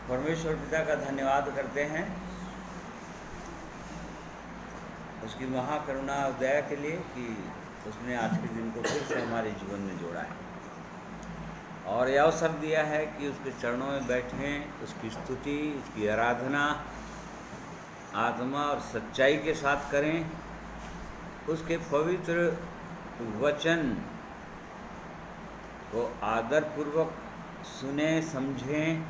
परमेश्वर पिता का धन्यवाद करते हैं उसकी महाकरुणा और दया के लिए कि उसने आज के दिन को फिर से हमारे जीवन में जोड़ा है और यह अवसर दिया है कि उसके चरणों में बैठें, उसकी स्तुति, उसकी आराधना आत्मा और सच्चाई के साथ करें, उसके पवित्र वचन को आदरपूर्वक सुने, समझें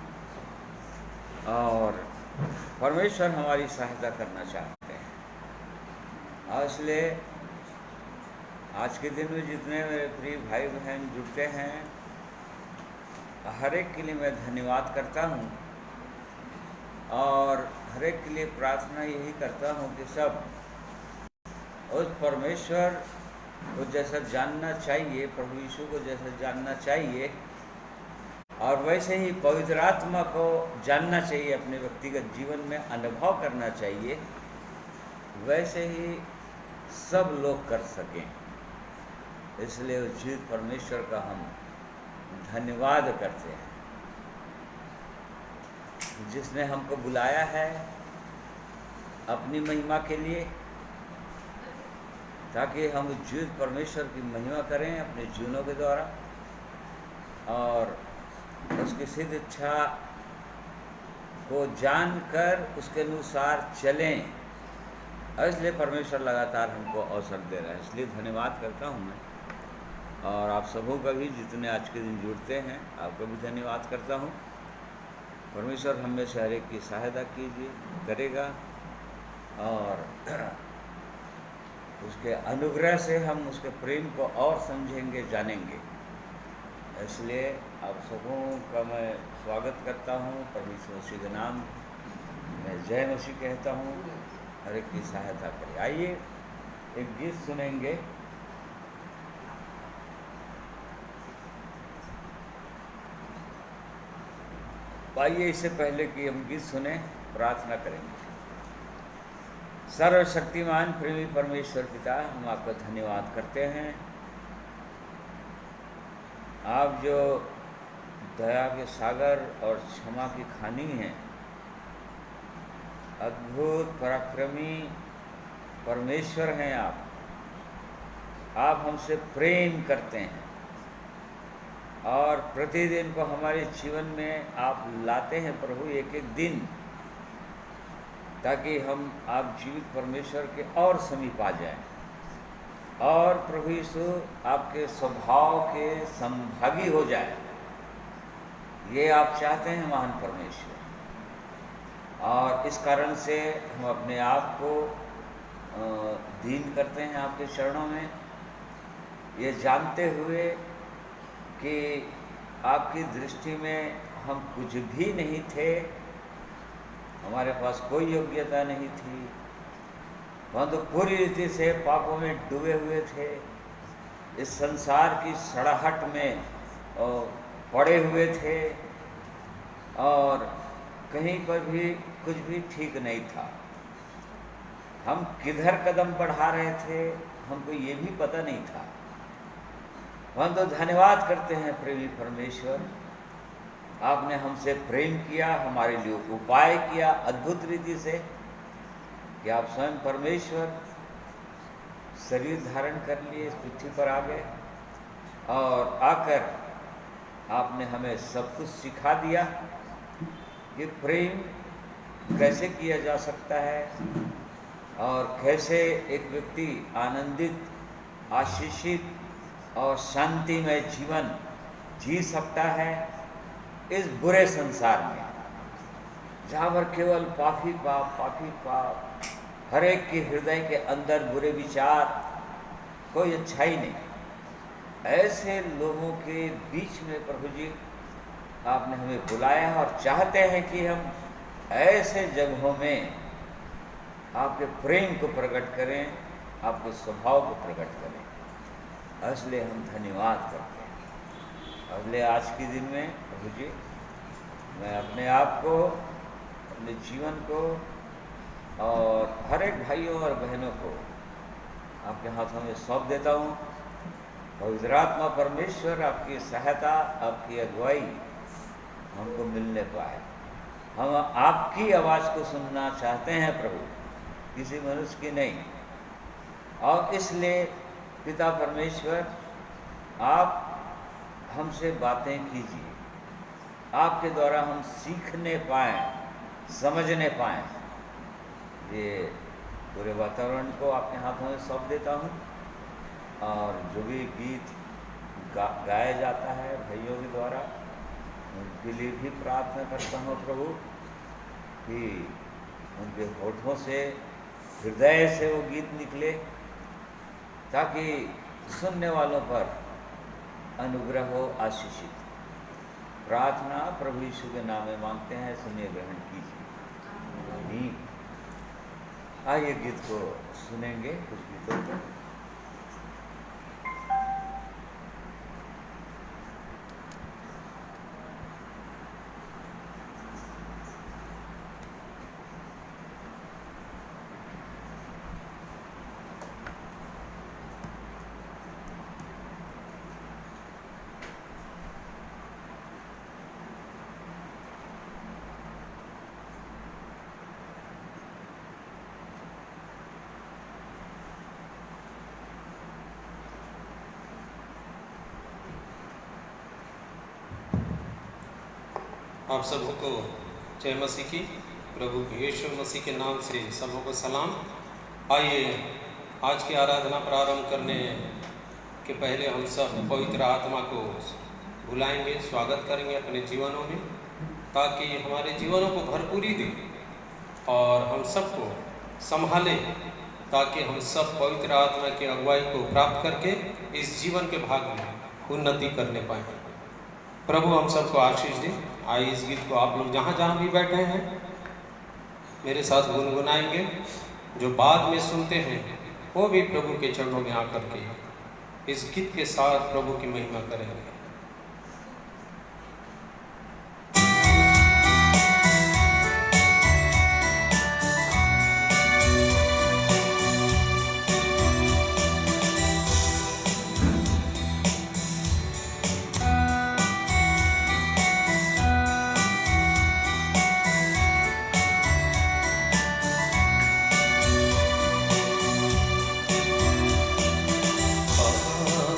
और परमेश्वर हमारी सहायता करना चाहते हैं। और इसलिए आज के दिन में जितने मेरे प्रिय भाई बहन जुड़ते हैं, हर एक के लिए मैं धन्यवाद करता हूँ और हर एक के लिए प्रार्थना यही करता हूँ कि सब उस परमेश्वर को जैसा जानना चाहिए, प्रभु यीशु को जैसा जानना चाहिए और वैसे ही पवित्र आत्मा को जानना चाहिए, अपने व्यक्तिगत जीवन में अनुभव करना चाहिए, वैसे ही सब लोग कर सकें। इसलिए उस जीवित परमेश्वर का हम धन्यवाद करते हैं जिसने हमको बुलाया है अपनी महिमा के लिए, ताकि हम उस जीवित परमेश्वर की महिमा करें अपने जीवनों के द्वारा और उसकी सिद्ध इच्छा को जानकर उसके अनुसार चलें। और इसलिए परमेश्वर लगातार हमको अवसर दे रहा है, इसलिए धन्यवाद करता हूँ मैं। और आप सबों का भी जितने आज के दिन जुड़ते हैं, आपका भी धन्यवाद करता हूँ। परमेश्वर हम में से हर एक की सहायता कीजिए, करेगा और उसके अनुग्रह से हम उसके प्रेम को और समझेंगे, जानेंगे। इसलिए आप सबों का मैं स्वागत करता हूँ। परमेश्वर मसीह के नाम मैं जय मसीह कहता हूँ, हर एक की सहायता करें। आइए एक गीत सुनेंगे। आइए इससे पहले कि हम गीत सुने, प्रार्थना करेंगे। सर्वशक्तिमान प्रेमी परमेश्वर पिता, हम आपका धन्यवाद करते हैं। आप जो दया के सागर और क्षमा की खानी हैं, अद्भुत पराक्रमी परमेश्वर हैं आप हमसे प्रेम करते हैं और प्रतिदिन को हमारे जीवन में आप लाते हैं प्रभु, एक एक दिन, ताकि हम आप जीवित परमेश्वर के और समीप आ जाएं और प्रभु यीशु आपके स्वभाव के संभागी हो जाए। ये आप चाहते हैं महान परमेश्वर, और इस कारण से हम अपने आप को दीन करते हैं आपके चरणों में, ये जानते हुए कि आपकी दृष्टि में हम कुछ भी नहीं थे, हमारे पास कोई योग्यता नहीं थी, हम तो पूरी रीति से पापों में डूबे हुए थे, इस संसार की सड़ाहट में पड़े हुए थे और कहीं पर भी कुछ भी ठीक नहीं था। हम किधर कदम बढ़ा रहे थे हमको ये भी पता नहीं था। हम तो धन्यवाद करते हैं प्रेमी परमेश्वर, आपने हमसे प्रेम किया, हमारे लिए उपाय किया अद्भुत रीति से कि आप स्वयं परमेश्वर शरीर धारण कर लिए, इस पृथ्वी पर आ गए और आकर आपने हमें सब कुछ सिखा दिया कि प्रेम कैसे किया जा सकता है और कैसे एक व्यक्ति आनंदित, आशीषित और शांतिमय जीवन जी सकता है इस बुरे संसार में, जहाँ पर केवल पापी पाप, हर एक के हृदय के अंदर बुरे विचार, कोई अच्छाई नहीं। ऐसे लोगों के बीच में प्रभु जी आपने हमें बुलाया और चाहते हैं कि हम ऐसे जगहों में आपके प्रेम को प्रकट करें, आपके स्वभाव को प्रकट करें। इसलिए हम धन्यवाद करते हैं। अगले आज के दिन में प्रभु जी मैं अपने आप को, अपने जीवन को और हर एक भाइयों और बहनों को आपके हाथों में सौंप देता हूँ। पवित्र आत्मा परमेश्वर आपकी सहायता, आपकी अगुवाई हमको मिलने पाए। हम आपकी आवाज़ को सुनना चाहते हैं प्रभु, किसी मनुष्य की नहीं। और इसलिए पिता परमेश्वर, आप हमसे बातें कीजिए, आपके द्वारा हम सीखने पाएँ, समझने पाएँ। ये पूरे वातावरण को आपके हाथों में सौंप देता हूँ, और जो भी गीत गाया जाता है भाइयों के द्वारा, उनके लिए भी प्रार्थना करता हूँ प्रभु कि उनके होठों से, हृदय से वो गीत निकले, ताकि सुनने वालों पर अनुग्रह हो, आशीषित। प्रार्थना प्रभु यीशु के नाम में मांगते हैं, सुनिए, ग्रहण कीजिए। आमीन। आइए गीत को सुनेंगे, कुछ गीतों को। आप सबों को जय मसीह की, प्रभु यीशु मसीह के नाम से सबों को सलाम। आइए आज की आराधना प्रारंभ करने के पहले हम सब पवित्र आत्मा को बुलाएंगे, स्वागत करेंगे अपने जीवनों में, ताकि हमारे जीवनों को भरपूरी दे और हम सबको संभाले, ताकि हम सब पवित्र आत्मा की अगुवाई को प्राप्त करके इस जीवन के भाग में उन्नति करने पाएँ। प्रभु हम सबको आशीष दे। आइए इस गीत को आप लोग जहाँ जहाँ भी बैठे हैं मेरे साथ गुनगुनाएंगे। जो बाद में सुनते हैं वो भी प्रभु के चरणों में आकर के इस गीत के साथ प्रभु की महिमा करेंगे।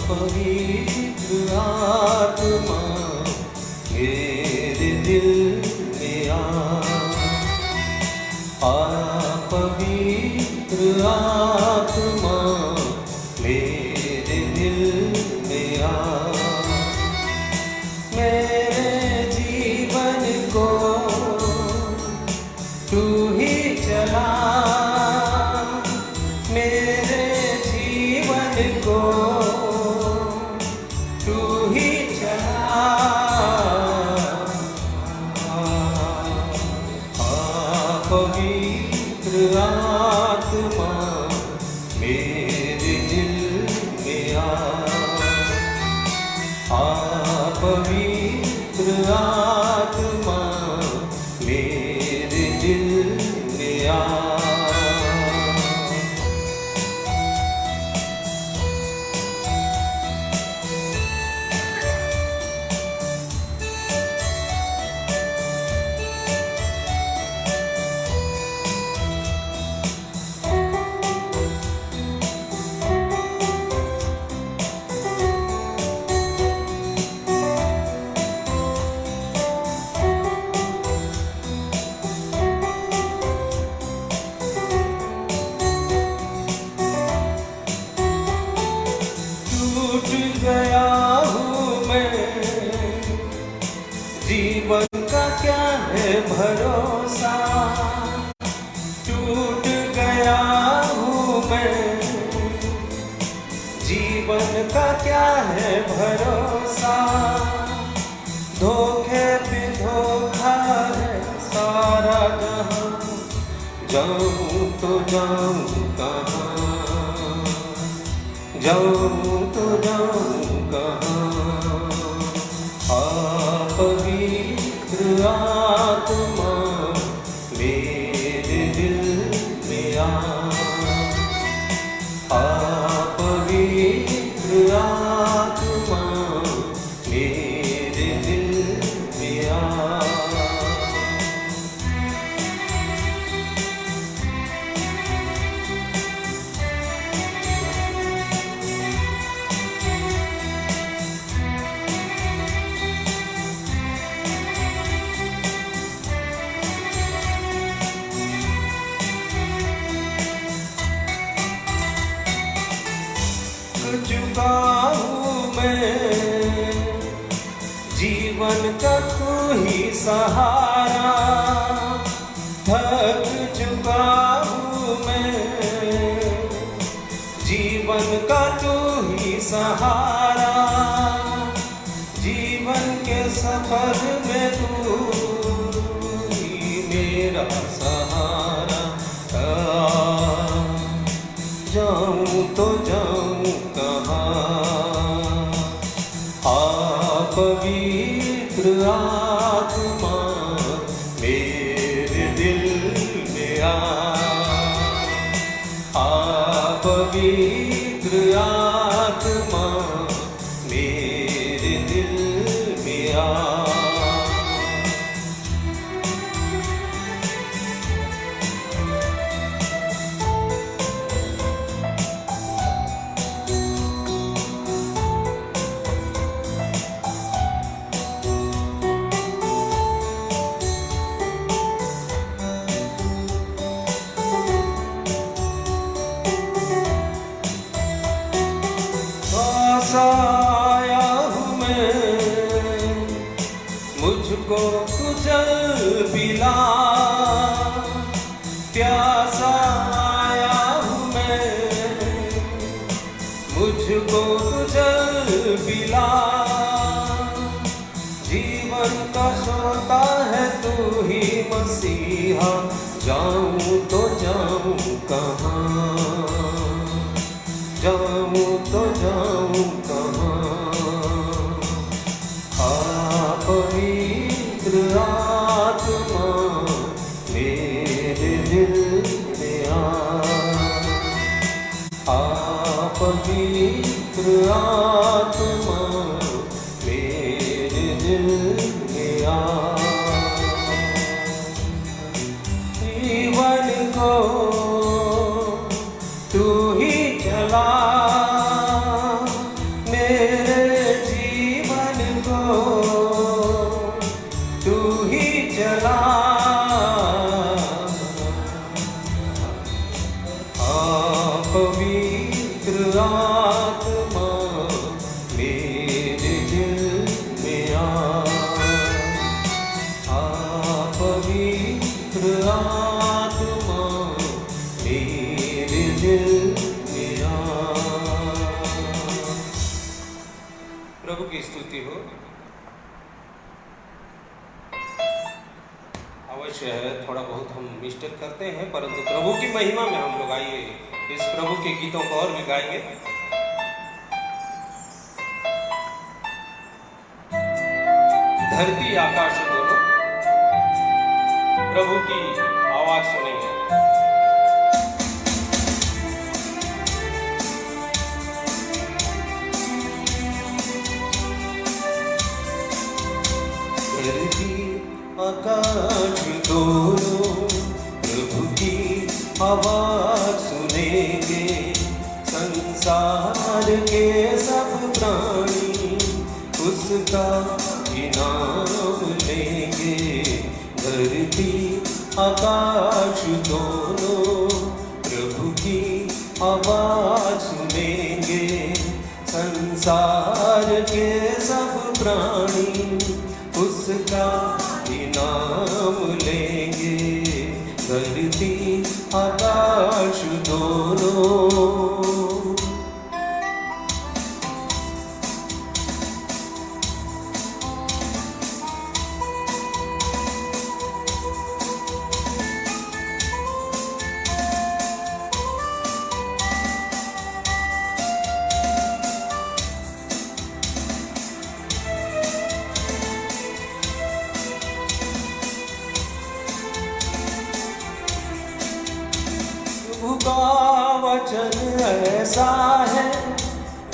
पवित्र आत्मा मेरे दिल में आ, पवित्र आत्मा मेरे दिल में आ, मेरे जीवन को तू ही चला, मेरे जीवन को पवित्र आत्मा मेरे दिल में आ, पवित्र आत्मा मेरे दिल में आ। गया हूँ मैं, जीवन का क्या है भरोसा, टूट गया हूँ मैं, जीवन का क्या है भरोसा, धोखे पे धोखा है सारा जहां, जाऊं तो जाऊं कहाँ, जाऊं तो जाऊं कहाँ। पवित्र आत्मा मेरे दिल में आ, पवित्र आत्मा मेरे दिल में आ, जीवन का तू ही सहारा, थक चुका हूँ मैं। जीवन का तू ही सहारा, जीवन के सफर में तू ही मेरा सहारा। जाऊँ तो जाऊँ कहाँ, पवित्र आत्मा मेरे दिल में पवित्र आत्मा मेरे दिल में आया हूँ मैं, मुझको तू जल पिला। प्यासा आया हूँ मैं, मुझको तू जल पिला। जीवन का सोता है तू ही मसीहा, जाऊँ तो जाऊँ कहाँ, जाऊँ तो जाऊँ कहाँ। पवित्र आत्मा मेरे दिल में पवित्र आत्मा मेरे दिल में जीवन को तू ही चला, मेरे जीवन को तू ही चला। पवित्र आत्मा मेरे दिल में पवित्र आत्मा मेरे दिल में प्रभु की स्तुति हो। अवश्य है थोड़ा बहुत हम मिस्टेक करते हैं, परंतु प्रभु की महिमा में हम लोग आइए इस प्रभु के गीतों को और भी गाएंगे। धरती आकाश दोनों प्रभु की आवाज सुनेंगे। धरती आकाश दोनों प्रभु की आवाज सुनेंगे। संसार के सब प्राणी उसका नाम लेंगे। धरती आकाश दोनों प्रभु की आवाज सुनेंगे। संसार के सब प्राणी उसका नाम लेंगे। धरती आकाश दोनों का वचन ऐसा है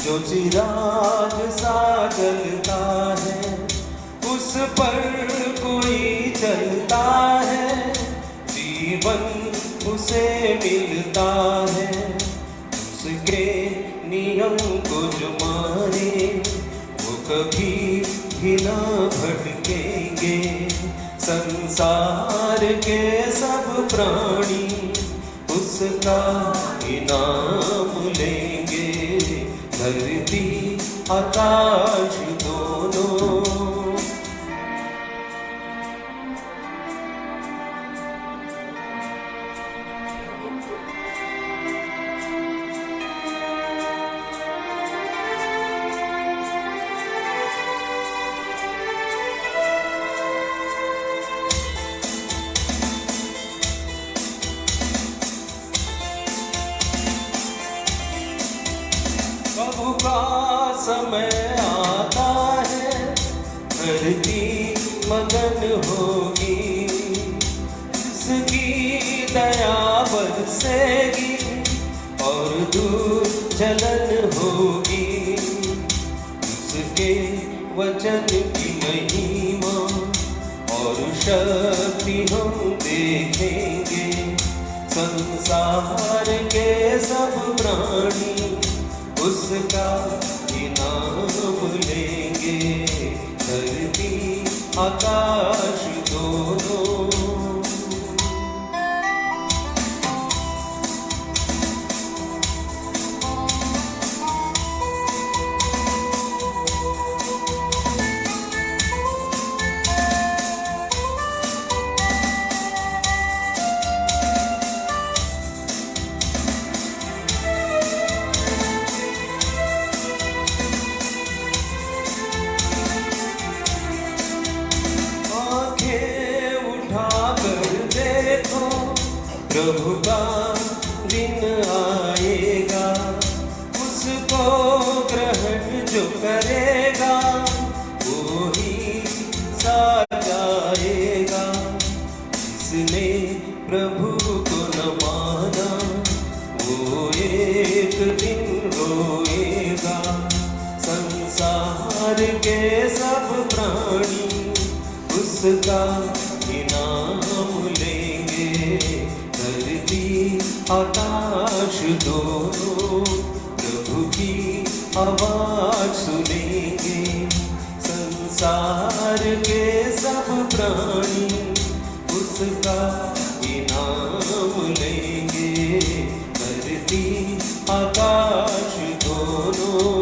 जो चिराग सा जलता है। उस पर कोई चलता है, जीवन उसे मिलता है। उसके नियम को जो माने वो कभी भी ना भटकेंगे। संसार के सब प्राणी उसका इनाम लेंगे। धरती आकाश दोनों धरती मगन होगी, उसकी दया बरसेगी और दूर जलन होगी। उसके वचन की महिमा और शक्ति हम देखेंगे। संसार के सब प्राणी उसका इनाम लेंगे। धरती आकाश दोनों प्रभु का दिन आएगा, उसको ग्रहण जो करेगा वो ही सा जाएगा। जिसने प्रभु को न माना वो एक दिन रोएगा। संसार के सब प्राणी उसका इनाम लेंगे। धरती आकाश दोनों प्रभु की आवाज सुनेंगे। संसार के सब प्राणी उसका इनाम लेंगे। धरती आकाश दोनों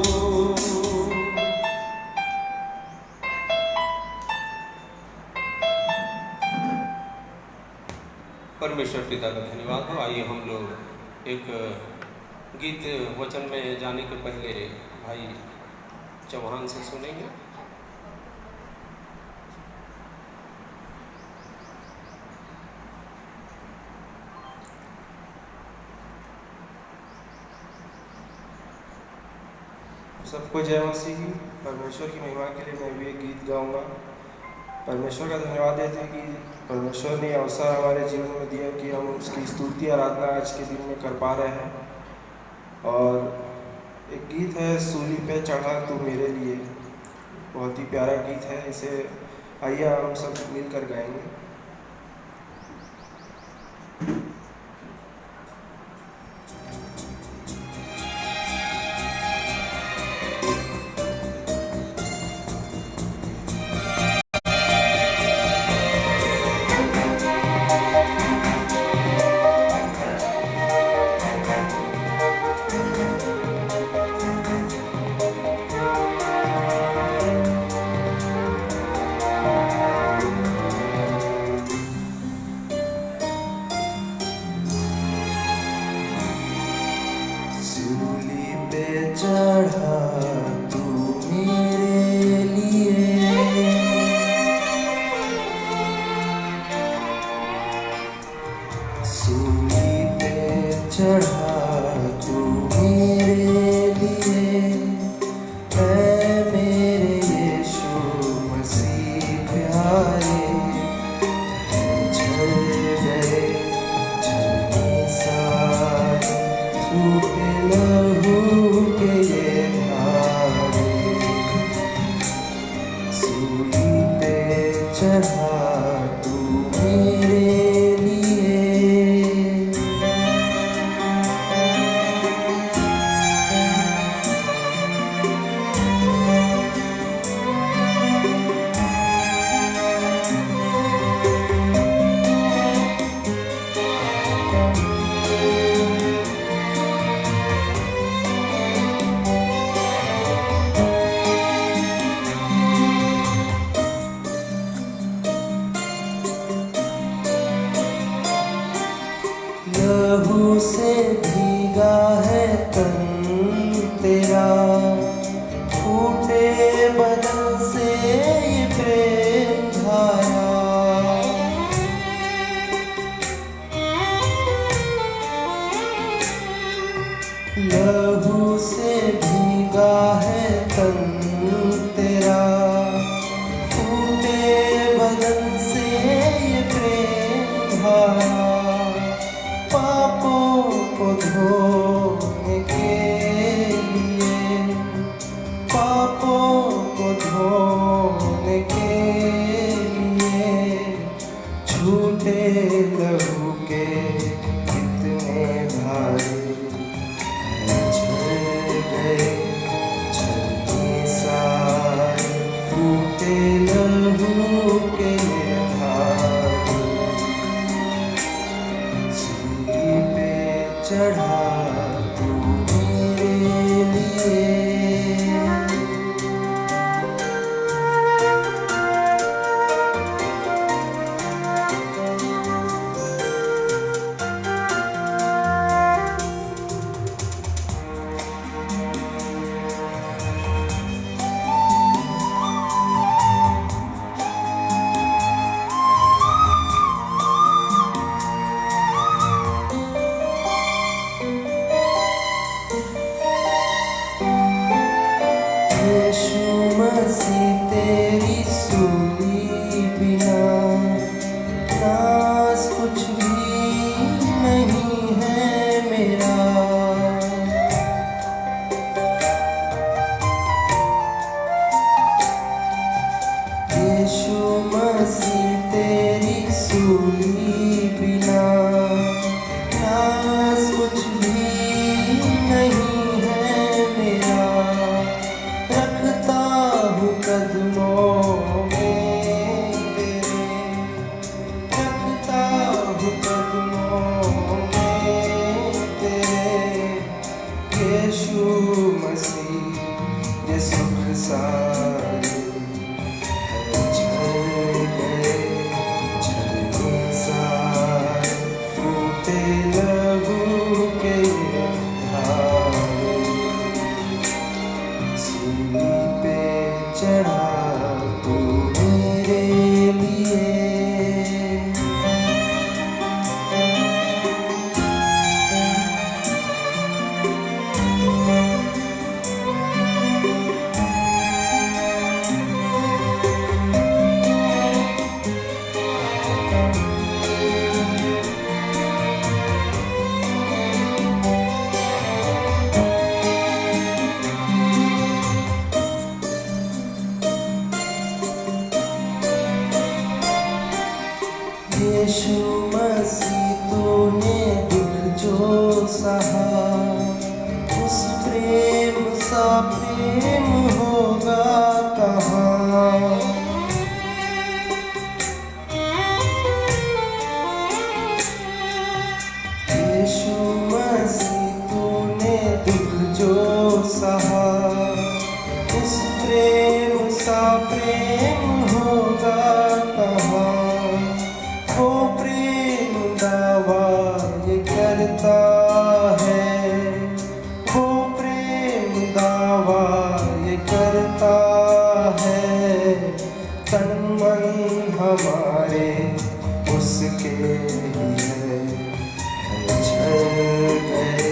परमेश्वर पिता का धन्यवाद हो। आइए हम लोग एक गीत वचन में जाने के पहले भाई चौहान से सुनेंगे। सबको जय मसीह की। परमेश्वर की महिमा के लिए मैं भी एक गीत गाऊंगा। परमेश्वर का धन्यवाद देते हैं कि परमेश्वर ने अवसर हमारे जीवन में दिया कि हम उसकी स्तुति आराधना आज के दिन में कर पा रहे हैं। और एक गीत है सूली पे चढ़ा तू मेरे लिए, बहुत ही प्यारा गीत है। इसे आइए हम सब मिलकर गाएंगे। यीशु मसीह तेरी सूली बिना नाज कुछ भी नहीं है मेरा, रखता हूँ कदमों में तेरे, रखता हूँ कदमों में तेरे। यीशु मसीह ये सुख सारे झड़ गए, झड़ने सारे फूटे लहू के धारे। सूली पे चढ़ा तू मेरे लिए, यीशु मसीह तूने दुख जो सहा, उस प्रेम सा प्रेम होगा कहाँ। यीशु मसीह तूने दुख जो सहा, उस प्रेम सा प्रेम होगा कहाँ। वो प्रेम दावा ये करता है, वो प्रेम दावा ये करता है, तन मन हमारे उसके ही है। झड़ गए,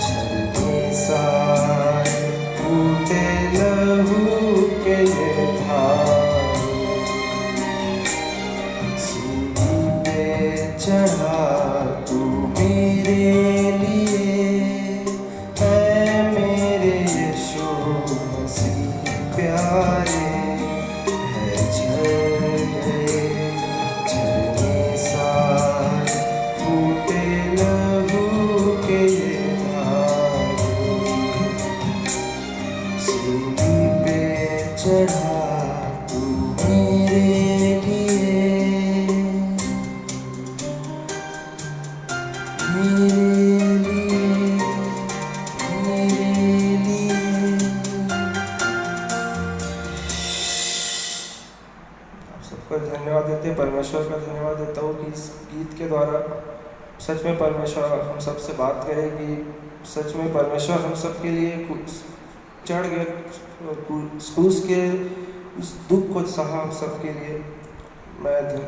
झड़ने सारे फूटे लहू के ये धारे। सूली पे चढ़ा तू मेरे लिए, है मेरे यीशु मसीह प्यारे। है झड़ गए, झड़ने सारे फूटे लहू के ये धारे। सूली पे चढ़ा तू मेरे लिए, मेरे लिए, मेरे लिए। आप सबको धन्यवाद देते, परमेश्वर का धन्यवाद देता हूँ कि इस गीत के द्वारा सच में परमेश्वर हम सब से बात करे, कि सच में परमेश्वर हम सब के लिए चढ़ गए क्रूस के उस दुख को सहा हम सब के लिए।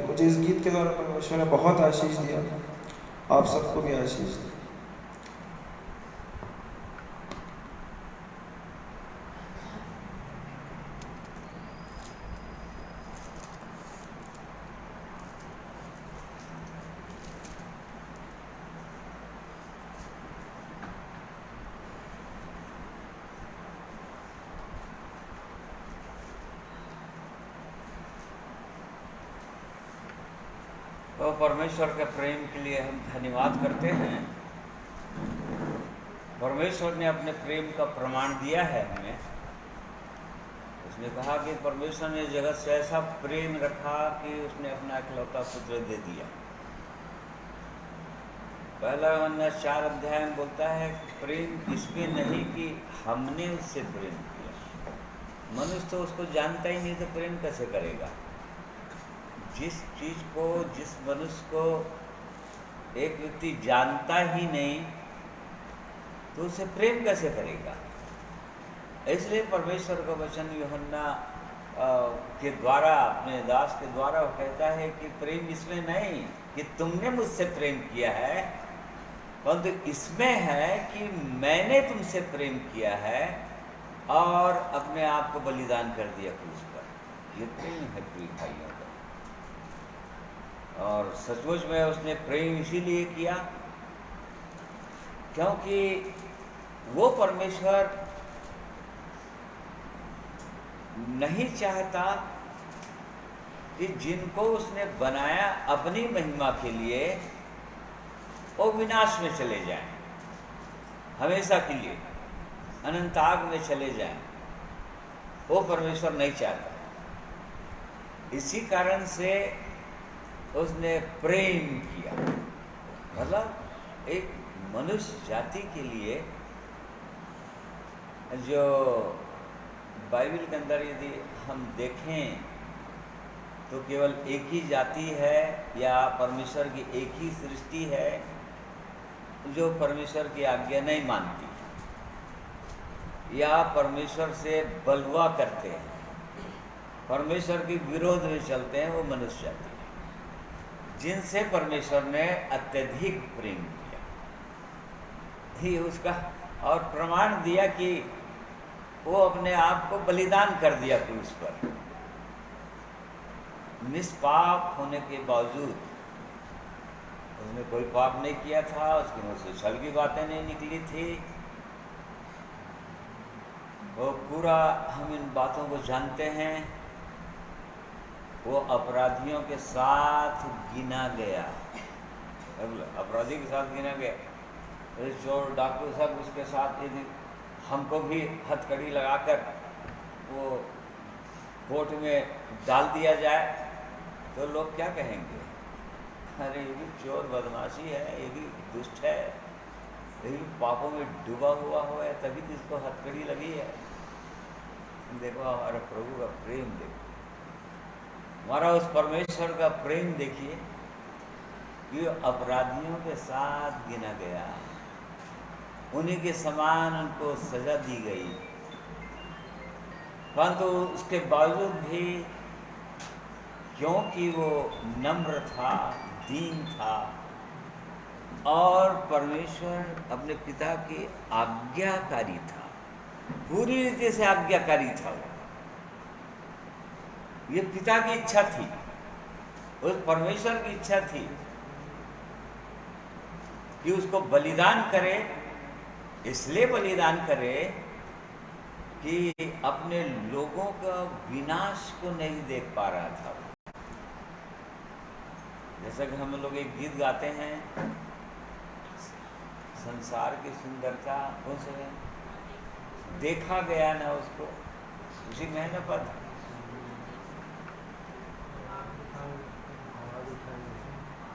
मुझे इस गीत के द्वारा परमेश्वर ने बहुत आशीष दिया, आप सबको भी आशीष दिया। तो परमेश्वर के प्रेम के लिए हम धन्यवाद करते हैं। परमेश्वर ने अपने प्रेम का प्रमाण दिया है हमें। उसने कहा कि परमेश्वर ने जगत से ऐसा प्रेम रखा कि उसने अपना इकलौता पुत्र दे दिया। पहला यूहन्ना 4 अध्याय में बोलता है कि प्रेम इसमें नहीं कि हमने उससे प्रेम किया। मनुष्य तो उसको जानता ही नहीं, तो प्रेम कैसे करेगा? जिस चीज़ को, जिस मनुष्य को एक व्यक्ति जानता ही नहीं, तो उसे प्रेम कैसे करेगा? इसलिए परमेश्वर का वचन यूहन्ना के द्वारा, अपने दास के द्वारा, वो कहता है कि प्रेम इसमें नहीं कि तुमने मुझसे प्रेम किया है, परंतु इसमें है कि मैंने तुमसे प्रेम किया है और अपने आप को बलिदान कर दिया क्रूस पर। ये प्रेम है प्रिय भाइयों का। और सचमुच में उसने प्रेम इसीलिए किया क्योंकि वो परमेश्वर नहीं चाहता कि जिनको उसने बनाया अपनी महिमा के लिए, वो विनाश में चले जाएं, हमेशा के लिए अनंताग में चले जाएं। वो परमेश्वर नहीं चाहता। इसी कारण से उसने प्रेम किया। मतलब एक मनुष्य जाति के लिए, जो बाइबल के अंदर यदि हम देखें तो केवल एक ही जाति है या परमेश्वर की एक ही सृष्टि है जो परमेश्वर की आज्ञा नहीं मानती या परमेश्वर से बलवा करते हैं, परमेश्वर के विरोध में चलते हैं, वो मनुष्य जाति है जिनसे परमेश्वर ने अत्यधिक प्रेम किया। ही उसका और प्रमाण दिया कि वो अपने आप को बलिदान कर दिया क्रूस पर, निष्पाप होने के बावजूद। उसने कोई पाप नहीं किया था, उसके मुँह से छल की बातें नहीं निकली थी। वो पूरा, हम इन बातों को जानते हैं, वो अपराधियों के साथ गिना गया, अपराधी के साथ गिना गया। चोर डाकू सब उसके साथ। यदि हमको भी हथकड़ी लगाकर वो कोर्ट में डाल दिया जाए तो लोग क्या कहेंगे? अरे ये भी चोर बदमाशी है, ये भी दुष्ट है, ये भी पापों में डूबा हुआ है, तभी तो इसको हथकड़ी लगी है। देखो हमारे प्रभु का प्रेम देखो, हमारा उस परमेश्वर का प्रेम देखिए कि अपराधियों के साथ गिना गया, उन्हीं के समान उनको सजा दी गई, परंतु उसके बावजूद भी क्योंकि वो नम्र था, दीन था और परमेश्वर अपने पिता की आज्ञाकारी था, पूरी रीति से आज्ञाकारी था। ये पिता की इच्छा थी, उस परमेश्वर की इच्छा थी कि उसको बलिदान करे। इसलिए बलिदान करे कि अपने लोगों का विनाश को नहीं देख पा रहा था। जैसा कि हम लोग एक गीत गाते हैं, संसार की सुंदरता उसे देखा गया ना, उसको उसी में है ना पद।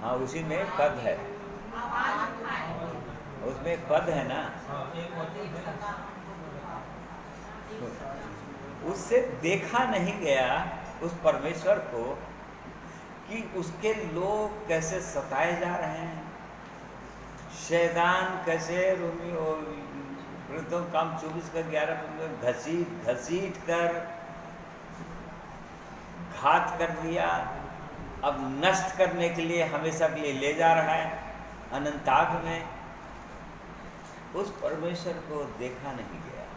हाँ, उसी में पद है, उसमें एक पद है ना, उससे देखा नहीं गया उस परमेश्वर को कि उसके लोग कैसे सताए जा रहे हैं, शैतान कैसे रोमी और काम 24 का 11 में घसीट कर घात कर दिया, अब नष्ट करने के लिए हमेशा के लिए ले जा रहा है अनंताग में। उस परमेश्वर को देखा नहीं गया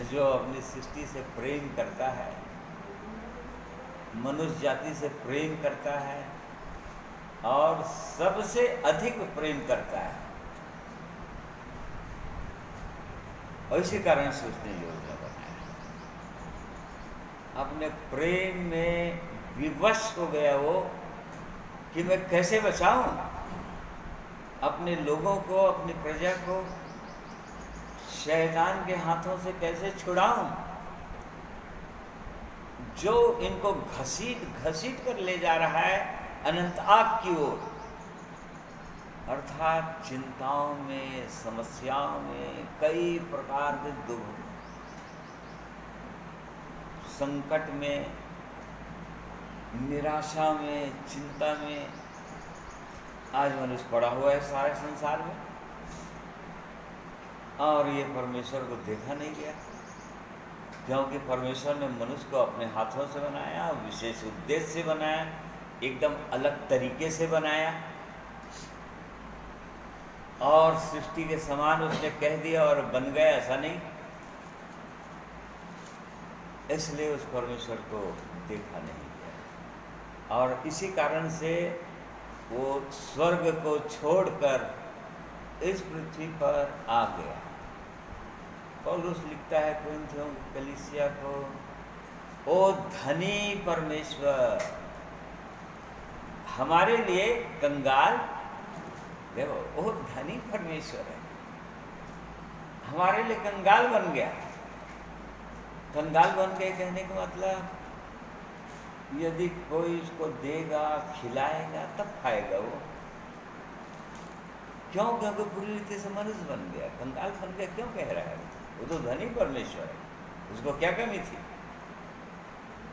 जो अपनी सृष्टि से प्रेम करता है, मनुष्य जाति से प्रेम करता है और सबसे अधिक प्रेम करता है। और इसी कारण से उसने योजना बनाया, अपने प्रेम में विवश हो गया वो कि मैं कैसे बचाऊं अपने लोगों को, अपनी प्रजा को शैतान के हाथों से कैसे छुड़ाऊं, जो इनको घसीट कर ले जा रहा है अनंत आग की ओर, अर्थात चिंताओं में, समस्याओं में, कई प्रकार के दुख, संकट में, निराशा में, चिंता में आज मनुष्य पड़ा हुआ है सारे संसार में। और ये परमेश्वर को देखा नहीं गया, क्योंकि परमेश्वर ने मनुष्य को अपने हाथों से बनाया, विशेष उद्देश्य से बनाया, एकदम अलग तरीके से बनाया और सृष्टि के समान उसने कह दिया और बन गया, ऐसा नहीं। इसलिए उस परमेश्वर को देखा नहीं गया और इसी कारण से वो स्वर्ग को छोड़कर इस पृथ्वी पर आ गया। पौलुस लिखता है कुरिन्थियों की कलीसिया को ओ धनी परमेश्वर, हमारे लिए कंगाल, देखो वो धनी परमेश्वर है, हमारे लिए कंगाल बन गया। कंगाल बन गए कहने का मतलब, यदि कोई उसको देगा, खिलाएगा, तब खाएगा वो। क्यों? क्योंकि पूरी रीति से मनुष्य बन गया, कंगाल बन गया। क्यों कह रहा है? वो तो धनी परमेश्वर है, उसको क्या कमी थी?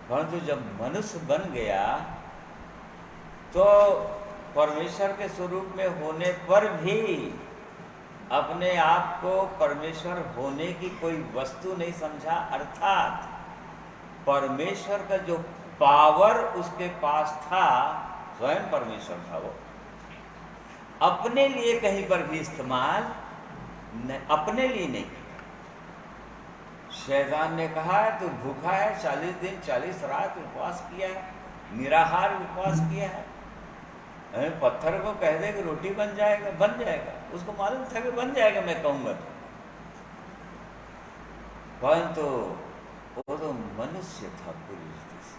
परंतु जब मनुष्य बन गया तो परमेश्वर के स्वरूप में होने पर भी अपने आप को परमेश्वर होने की कोई वस्तु नहीं समझा, अर्थात परमेश्वर का जो पावर उसके पास था, स्वयं परमेश्वर था, वो अपने लिए कहीं पर भी इस्तेमाल अपने लिए नहीं। शैतान ने कहा है तू भूखा है, 40 दिन 40 रात उपवास किया है, निराहार उपवास किया है, पत्थर को कह दे कि रोटी बन जाएगा, बन जाएगा। उसको मालूम था कि बन जाएगा, मैं कहूँगा तो। परंतु वो तो मनुष्य था पूरी रीति से।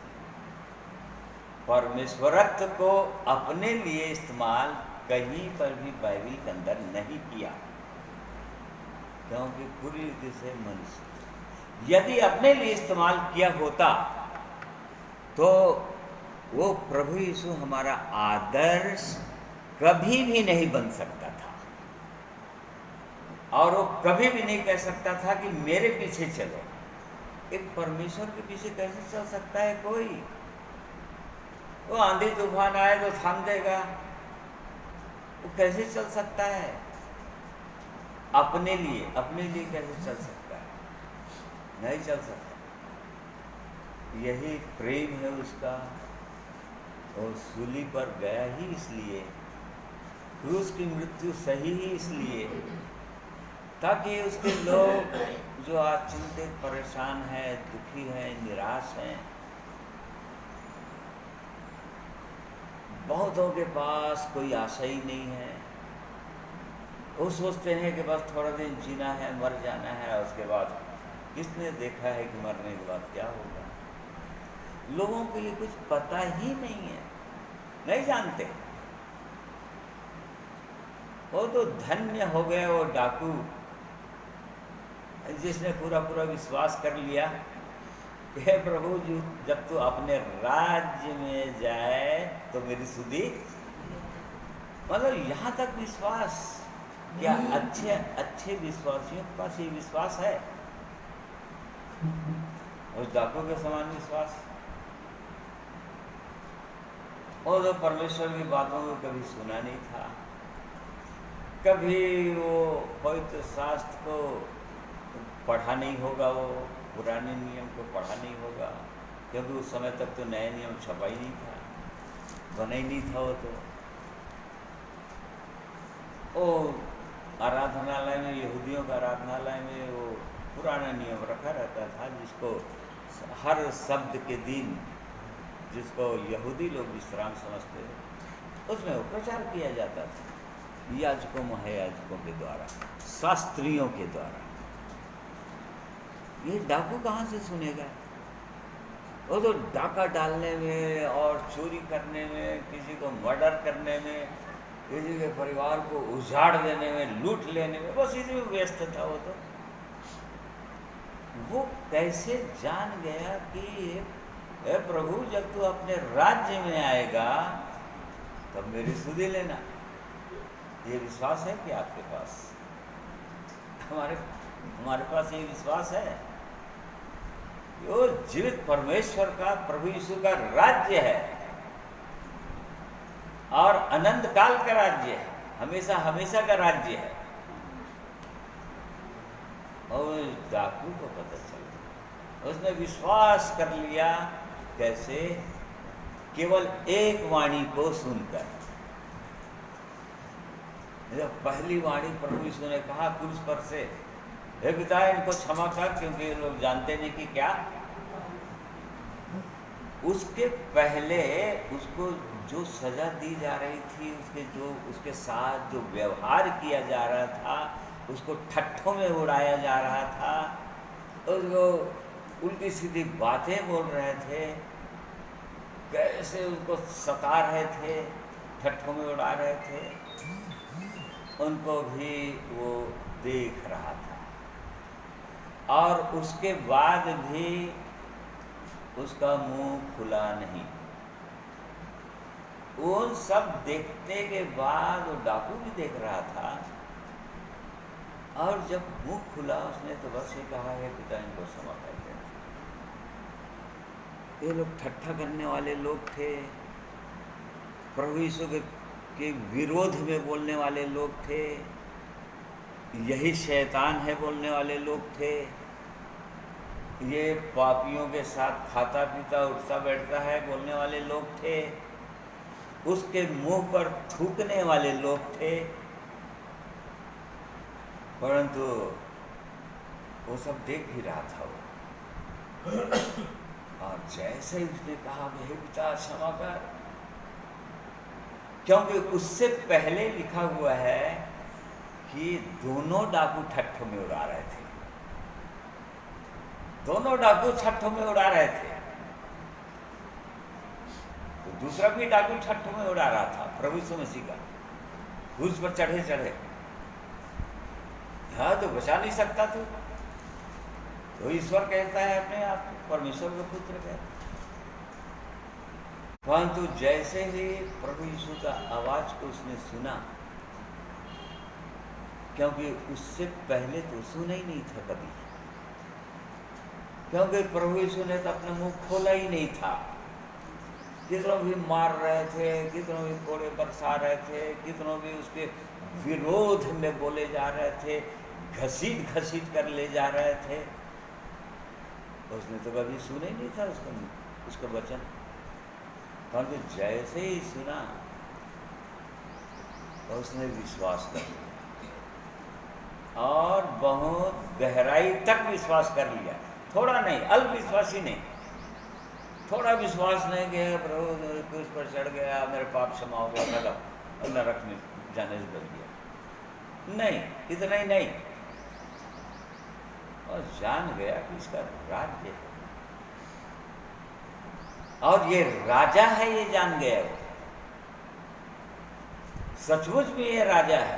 परमेश्वरत्व को अपने लिए इस्तेमाल कहीं पर भी बाइबल के अंदर नहीं किया, क्योंकि पूरी रीति से मनुष्य। यदि अपने लिए इस्तेमाल किया होता तो वो प्रभु यीशु हमारा आदर्श कभी भी नहीं बन सकता था, और वो कभी भी नहीं कह सकता था कि मेरे पीछे चलो। एक परमेश्वर के पीछे कैसे चल सकता है कोई? वो आंधी तूफान आए तो थाम देगा, वो कैसे चल सकता है? अपने लिए कैसे चल सकता है? नहीं चल सकता। यही प्रेम है उसका, और सूली पर गया ही इसलिए, क्रूस की मृत्यु सही ही इसलिए, ताकि उसके लोग जो आज चिंतित, परेशान हैं, दुखी हैं, निराश हैं, बहुतों के पास कोई आशा ही नहीं है, वो सोचते हैं कि बस थोड़ा दिन जीना है, मर जाना है, उसके बाद किसने देखा है कि मरने के बाद क्या होगा? लोगों को ये कुछ पता ही नहीं है, नहीं जानते। वो तो धन्य हो गए वो डाकू जिसने पूरा विश्वास कर लिया, हे प्रभु जी जब तू अपने राज्य में जाए तो मेरी सुधि, मतलब यहाँ तक विश्वास। क्या अच्छे विश्वासियों के पास ये विश्वास है? उस डाकू के समान विश्वास। और तो परमेश्वर की बातों को कभी सुना नहीं था, कभी वो पवित्र शास्त्र को पढ़ा नहीं होगा, वो पुराने नियम को पढ़ा नहीं होगा, क्योंकि उस समय तक तो नया नियम छपा ही नहीं था, बना ही नहीं था। वो तो वो आराधनालय में, यहूदियों का आराधनालय में वो पुराना नियम रखा रहता था, जिसको हर शब्द के दिन, जिसको यहूदी लोग विश्राम समझते थे, उसमें वो प्रचार किया जाता था याजकों, महायाजकों के द्वारा, शास्त्रियों के द्वारा। ये डाकू कहाँ से सुनेगा? वो तो डाका डालने में और चोरी करने में, किसी को मर्डर करने में, किसी के परिवार को उजाड़ देने में, लूट लेने में, बस इसी में व्यस्त था। वो कैसे जान गया कि हे प्रभु जब तू अपने राज्य में आएगा तब मेरी सुधि लेना? ये विश्वास है कि आपके पास? हमारे पास ये विश्वास है? वो जीवित परमेश्वर का, प्रभु यीशु का राज्य है, और अनंत काल का राज्य है, हमेशा हमेशा का राज्य है। और डाकू को पता चला, उसने विश्वास कर लिया। कैसे? केवल एक वाणी को सुनकर। जब पहली वाणी प्रभु यीशु ने कहा क्रूस पर से, हे पिता इनको क्षमा कर क्योंकि लोग जानते नहीं कि क्या, उसके पहले उसको जो सजा दी जा रही थी, उसके साथ जो व्यवहार किया जा रहा था, उसको ठट्ठों में उड़ाया जा रहा था, उसको उल्टी सीधी बातें बोल रहे थे, कैसे उसको सता रहे थे, ठट्ठों में उड़ा रहे थे, उनको भी वो देख रहा था और उसके बाद भी उसका मुंह खुला नहीं। उन सब देखने के बाद वो डाकू भी देख रहा था और जब मुंह खुला उसने तो बस ये कहा है पिता इनको क्षमा कर देना। ये लोग ठट्ठा करने वाले लोग थे, प्रभु यीशु के विरोध में बोलने वाले लोग थे, यही शैतान है बोलने वाले लोग थे, ये पापियों के साथ खाता पीता उठता बैठता है बोलने वाले लोग थे, उसके मुंह पर थूकने वाले लोग थे। परंतु वो सब देख भी रहा था वो। और जैसे ही उसने कहा कि हे पिता क्षमा कर, क्योंकि उससे पहले लिखा हुआ है कि दोनों डाकू ठट्ठों में उड़ा रहे थे, दोनों डाकू ठट्ठों में उड़ा रहे थे। तो दूसरा भी डाकू ठट्ठों में उड़ा रहा था, प्रभु यीशु मसीह का, क्रूस पर चढ़े चढ़े। हाँ तो बचा नहीं सकता तू, तो ईश्वर कहता है अपने आप परमेश्वर का पुत्र है। परंतु जैसे ही प्रभु यीशु का आवाज को उसने सुना, क्योंकि उससे पहले तो सुना ही नहीं था कभी, क्योंकि प्रभु यीशु ने तो अपना मुंह खोला ही नहीं था। कितनों भी मार रहे थे, कितनों भी कोड़े बरसा रहे थे, कितनों भी उसके विरोध में बोले जा रहे थे, घसीट घसीट कर ले जा रहे थे, उसने तो कभी सुना ही नहीं था उसका वचन। परंतु जैसे ही सुना तो उसने विश्वास कर लिया और बहुत गहराई तक विश्वास कर लिया। थोड़ा नहीं, अल्प विश्वास ही नहीं, थोड़ा विश्वास नहीं कि प्रभु क्रूस पर चढ़ गया, मेरे पाप क्षमा हो गया, खत्म, और नरक में जाने से बच गया, नहीं, इतना ही नहीं। और जान गया कि इसका राज्य है और ये राजा है, ये जान गया वो, सचमुच में ये राजा है।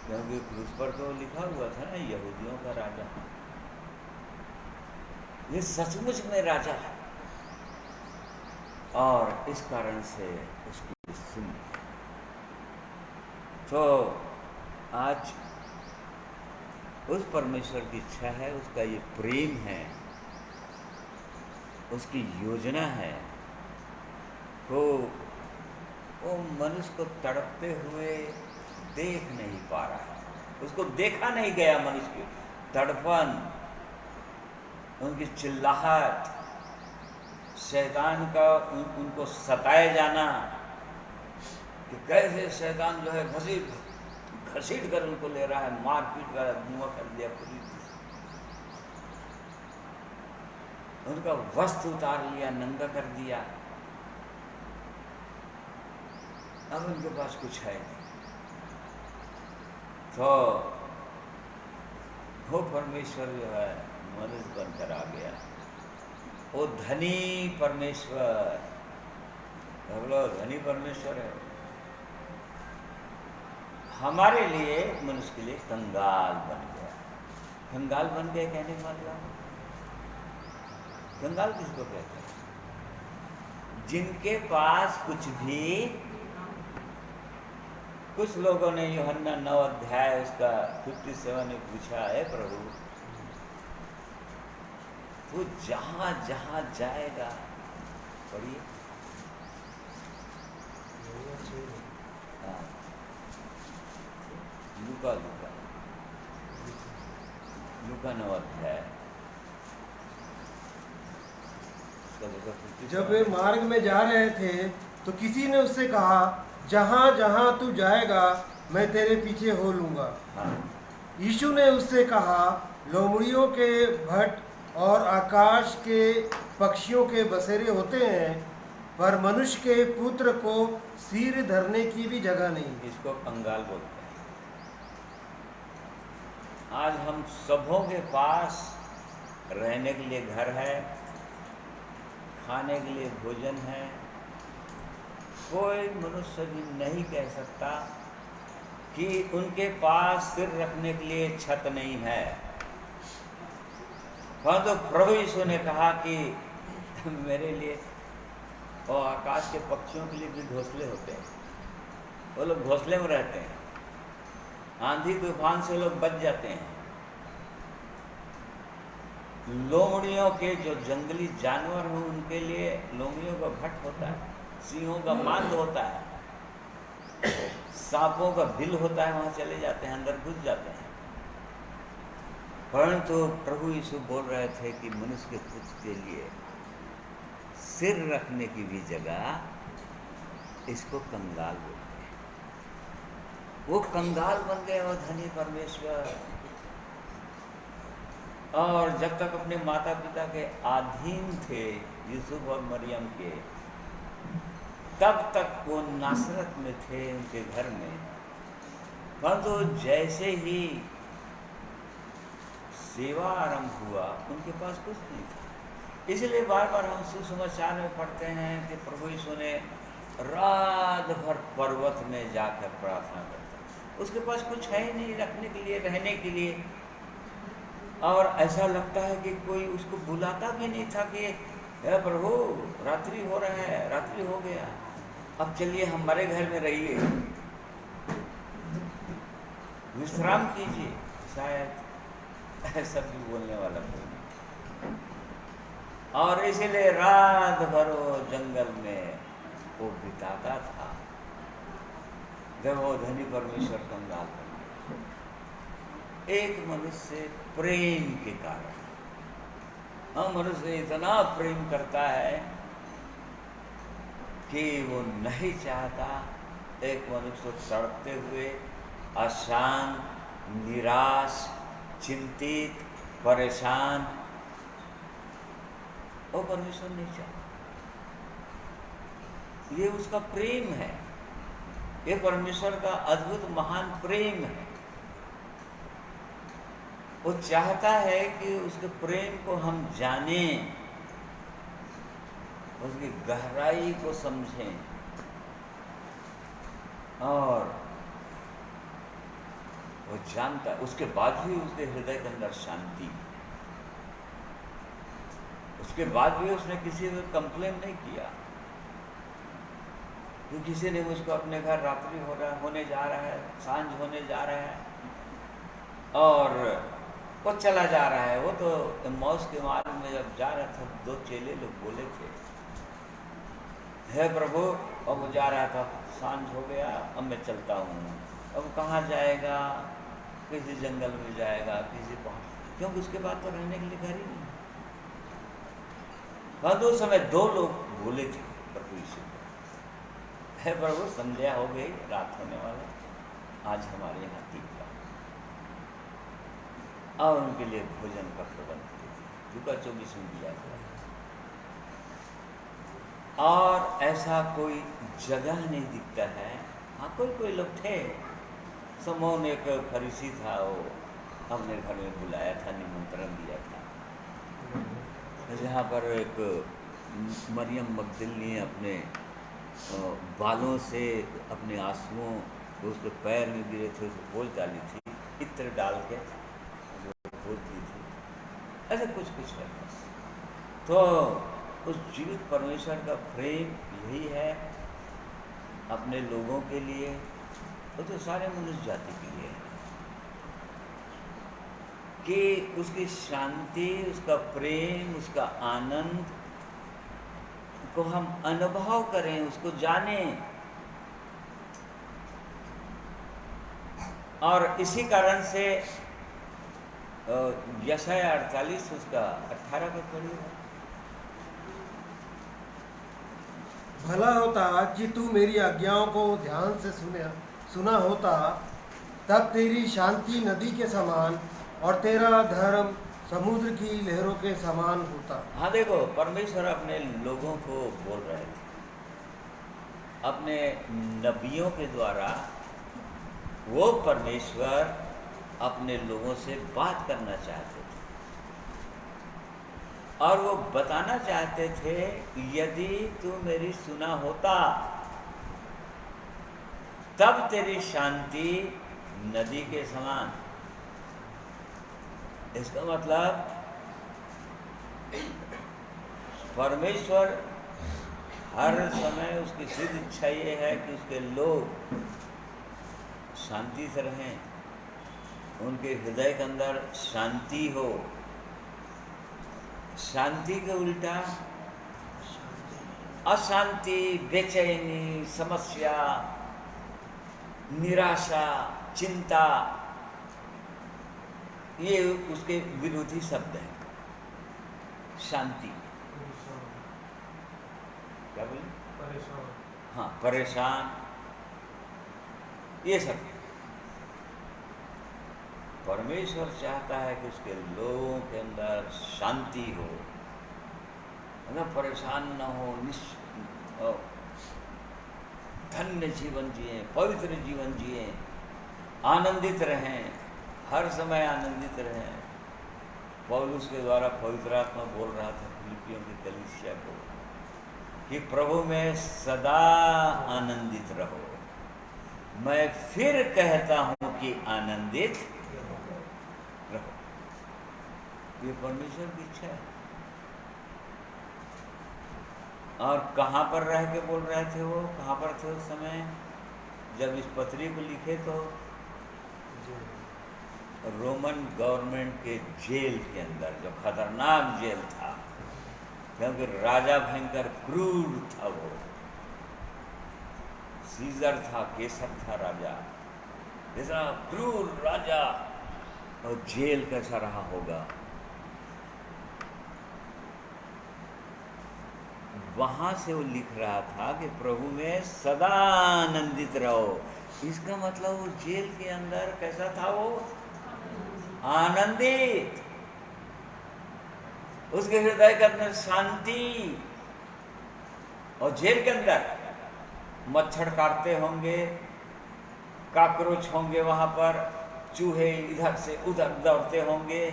क्योंकि क्रूस पर तो लिखा हुआ था ना, यहूदियों का राजा, ये सचमुच में राजा है। और इस कारण से उसकी सुन। तो आज उस परमेश्वर की इच्छा है, उसका ये प्रेम है, उसकी योजना है, तो वो मनुष्य को तड़पते हुए देख नहीं पा रहा है, उसको देखा नहीं गया। मनुष्य की तड़पन, उनकी चिल्लाहट, शैतान का उनको सताए जाना, कि कैसे शैतान जो है घसीट कर उनको ले रहा है, मार पीट कर धुआं कर दिया, पूरी उनका वस्त्र उतार लिया, नंगा कर दिया। अब उनके पास कुछ है नहीं। तो वो परमेश्वर जो है मनुष्य बनकर आ गया, वो धनी परमेश्वर, धनी परमेश्वर है, हमारे लिए, मनुष्य के लिए कंगाल बन गया। कंगाल बन गया कहने का मतलब, कंगाल किसको कहते हैं? जिनके पास कुछ भी, कुछ लोगों ने यूहन्ना 9 अध्याय उसका 57 में पूछा है, प्रभु वो जहां जहां जाएगा, पढ़िए, लूका 9 अध्याय। जब वे मार्ग में जा रहे थे तो किसी ने उससे कहा, जहाँ जहाँ तू जाएगा मैं तेरे पीछे हो लूँगा। हाँ। यीशु ने उससे कहा, लोमड़ियों के भट्ट और आकाश के पक्षियों के बसेरे होते हैं, पर मनुष्य के पुत्र को सिर धरने की भी जगह नहीं। इसको कंगाल बोलते हैं। आज हम सबों के पास रहने के लिए घर है, खाने के लिए भोजन है। कोई मनुष्य भी नहीं कह सकता कि उनके पास सिर रखने के लिए छत नहीं है। परंतु प्रभु यीशु ने कहा कि मेरे लिए और आकाश के पक्षियों के लिए भी घोंसले होते हैं, वो लोग घोंसले में रहते हैं, आंधी तूफान से लोग बच जाते हैं। लोमड़ियों के जो जंगली जानवर हैं उनके लिए लोमड़ियों का भट्ट होता है, सिंहों का मांद होता है, सांपों का बिल होता है, वहां चले जाते हैं, अंदर घुस जाते हैं। परंतु प्रभु यीशु बोल रहे थे कि मनुष्य के पुत्र के लिए सिर रखने की भी जगह इसको कंगाल बोलते हैं। वो कंगाल बन गए और धनी परमेश्वर, और जब तक अपने माता पिता के अधीन थे यूसुफ और मरियम के, तब तक वो नासरत में थे, उनके घर में। परंतु जैसे ही सेवा आरंभ हुआ उनके पास कुछ नहीं था। इसलिए बार बार हम सुसमाचार में पढ़ते हैं कि प्रभु यीशु ने रात भर पर्वत में जाकर प्रार्थना करता, उसके पास कुछ है ही नहीं रखने के लिए, रहने के लिए। और ऐसा लगता है कि कोई उसको बुलाता भी नहीं था कि हे प्रभु रात्रि हो रहा है, रात्रि हो गया, अब चलिए हमारे घर में रहिए, विश्राम कीजिए। शायद ऐसा भी बोलने वाला कोई नहीं। और इसीलिए रात भर वो जंगल में वो बिताता था, जब वो धनी परमेश्वर कंगाल बन गया। एक मनुष्य प्रेम के कारण, हम मनुष्य इतना प्रेम करता है कि वो नहीं चाहता एक मनुष्य सड़ते हुए, अशांत, निराश, चिंतित, परेशान, वो परमेश्वर नहीं चाहता। ये उसका प्रेम है, ये परमेश्वर का अद्भुत महान प्रेम है। वो चाहता है कि उसके प्रेम को हम जानें, उसकी गहराई को समझें, और वो जानता है, उसके बाद भी उसके हृदय के अंदर शांति, उसके बाद भी उसने किसी को कंप्लेन नहीं किया कि किसी ने मुझको अपने घर रात्रि होने जा रहा है, सांझ होने जा रहा है, और वो चला जा रहा है। वो तो मौज के मार्ग में जब जा रहा था, दो चेले लोग बोले थे, हे प्रभु, अब वो जा रहा था, सांझ हो गया, अब मैं चलता हूँ। अब कहाँ जाएगा? किसी जंगल में जाएगा, किसी पहाड़, क्योंकि उसके बाद तो रहने के लिए घर ही नहीं। परंतु उस समय दो लोग बोले थे प्रभु यीशु, हे प्रभु, संध्या हो गई, रात होने वाला, आज हमारे यहाँ टीका, और उनके लिए भोजन का प्रबंध कीजिए। लूका 24 में दिया गया। और ऐसा कोई जगह नहीं दिखता है। हाँ, कोई कोई लोग थे। समौन एक फरीसी था, वो अपने घर में बुलाया था, निमंत्रण दिया था, जहाँ पर एक मरियम मगदलिनी अपने बालों से अपने आंसुओं उसके पैर में गिरे थे, उसे बोझ डाली थी, इत्र डाल के बोझ दी थी। ऐसा कुछ कुछ है बस। तो उस जीवित परमेश्वर का प्रेम यही है अपने लोगों के लिए, तो सारे मनुष्य जाति के लिए, कि उसकी शांति, उसका प्रेम, उसका आनंद को हम अनुभव करें, उसको जानें। और इसी कारण से यशाया 48 उसका 18 का पढ़िए। भला होता कि तू मेरी आज्ञाओं को ध्यान से सुना होता, तब तेरी शांति नदी के समान और तेरा धर्म समुद्र की लहरों के समान होता। हाँ, देखो, परमेश्वर अपने लोगों को बोल रहे थे, अपने नबियों के द्वारा वो परमेश्वर अपने लोगों से बात करना चाहते थे। और वो बताना चाहते थे, यदि तू मेरी सुना होता तब तेरी शांति नदी के समान। इसका मतलब परमेश्वर हर समय उसकी सिद्ध इच्छा ये है कि उसके लोग शांति से रहें, उनके हृदय के अंदर शांति हो। शांति के उल्टा अशांति, बेचैनी, समस्या, निराशा, चिंता, ये उसके विरोधी शब्द हैं। शांति क्या बोले? हाँ, परेशान, ये सब। परमेश्वर चाहता है कि उसके लोगों के अंदर शांति हो, मतलब परेशान न हो, धन्य जीवन जिए, पवित्र जीवन जिए, आनंदित रहें, हर समय आनंदित रहें। पौलुस के द्वारा पवित्र आत्मा बोल रहा था फिलिपियों की कलीसिया को कि प्रभु में सदा आनंदित रहो। मैं फिर कहता हूं कि आनंदित रहो। ये परमेश्वर की इच्छा है। और कहाँ पर रह के बोल रहे थे वो? कहाँ पर थे उस समय जब इस पत्री को लिखे? तो रोमन गवर्नमेंट के जेल के अंदर, जो खतरनाक जेल था, क्योंकि राजा भयंकर क्रूर था। वो सीजर था, केसर था राजा, इतना क्रूर राजा, और जेल कैसा रहा होगा। वहां से वो लिख रहा था कि प्रभु में सदा आनंदित रहो। इसका मतलब वो जेल के अंदर कैसा था? वो आनंदित, उसके हृदय के अंदर शांति। और जेल के अंदर मच्छर काटते होंगे, काकरोच होंगे, वहां पर चूहे इधर से उधर दौड़ते होंगे,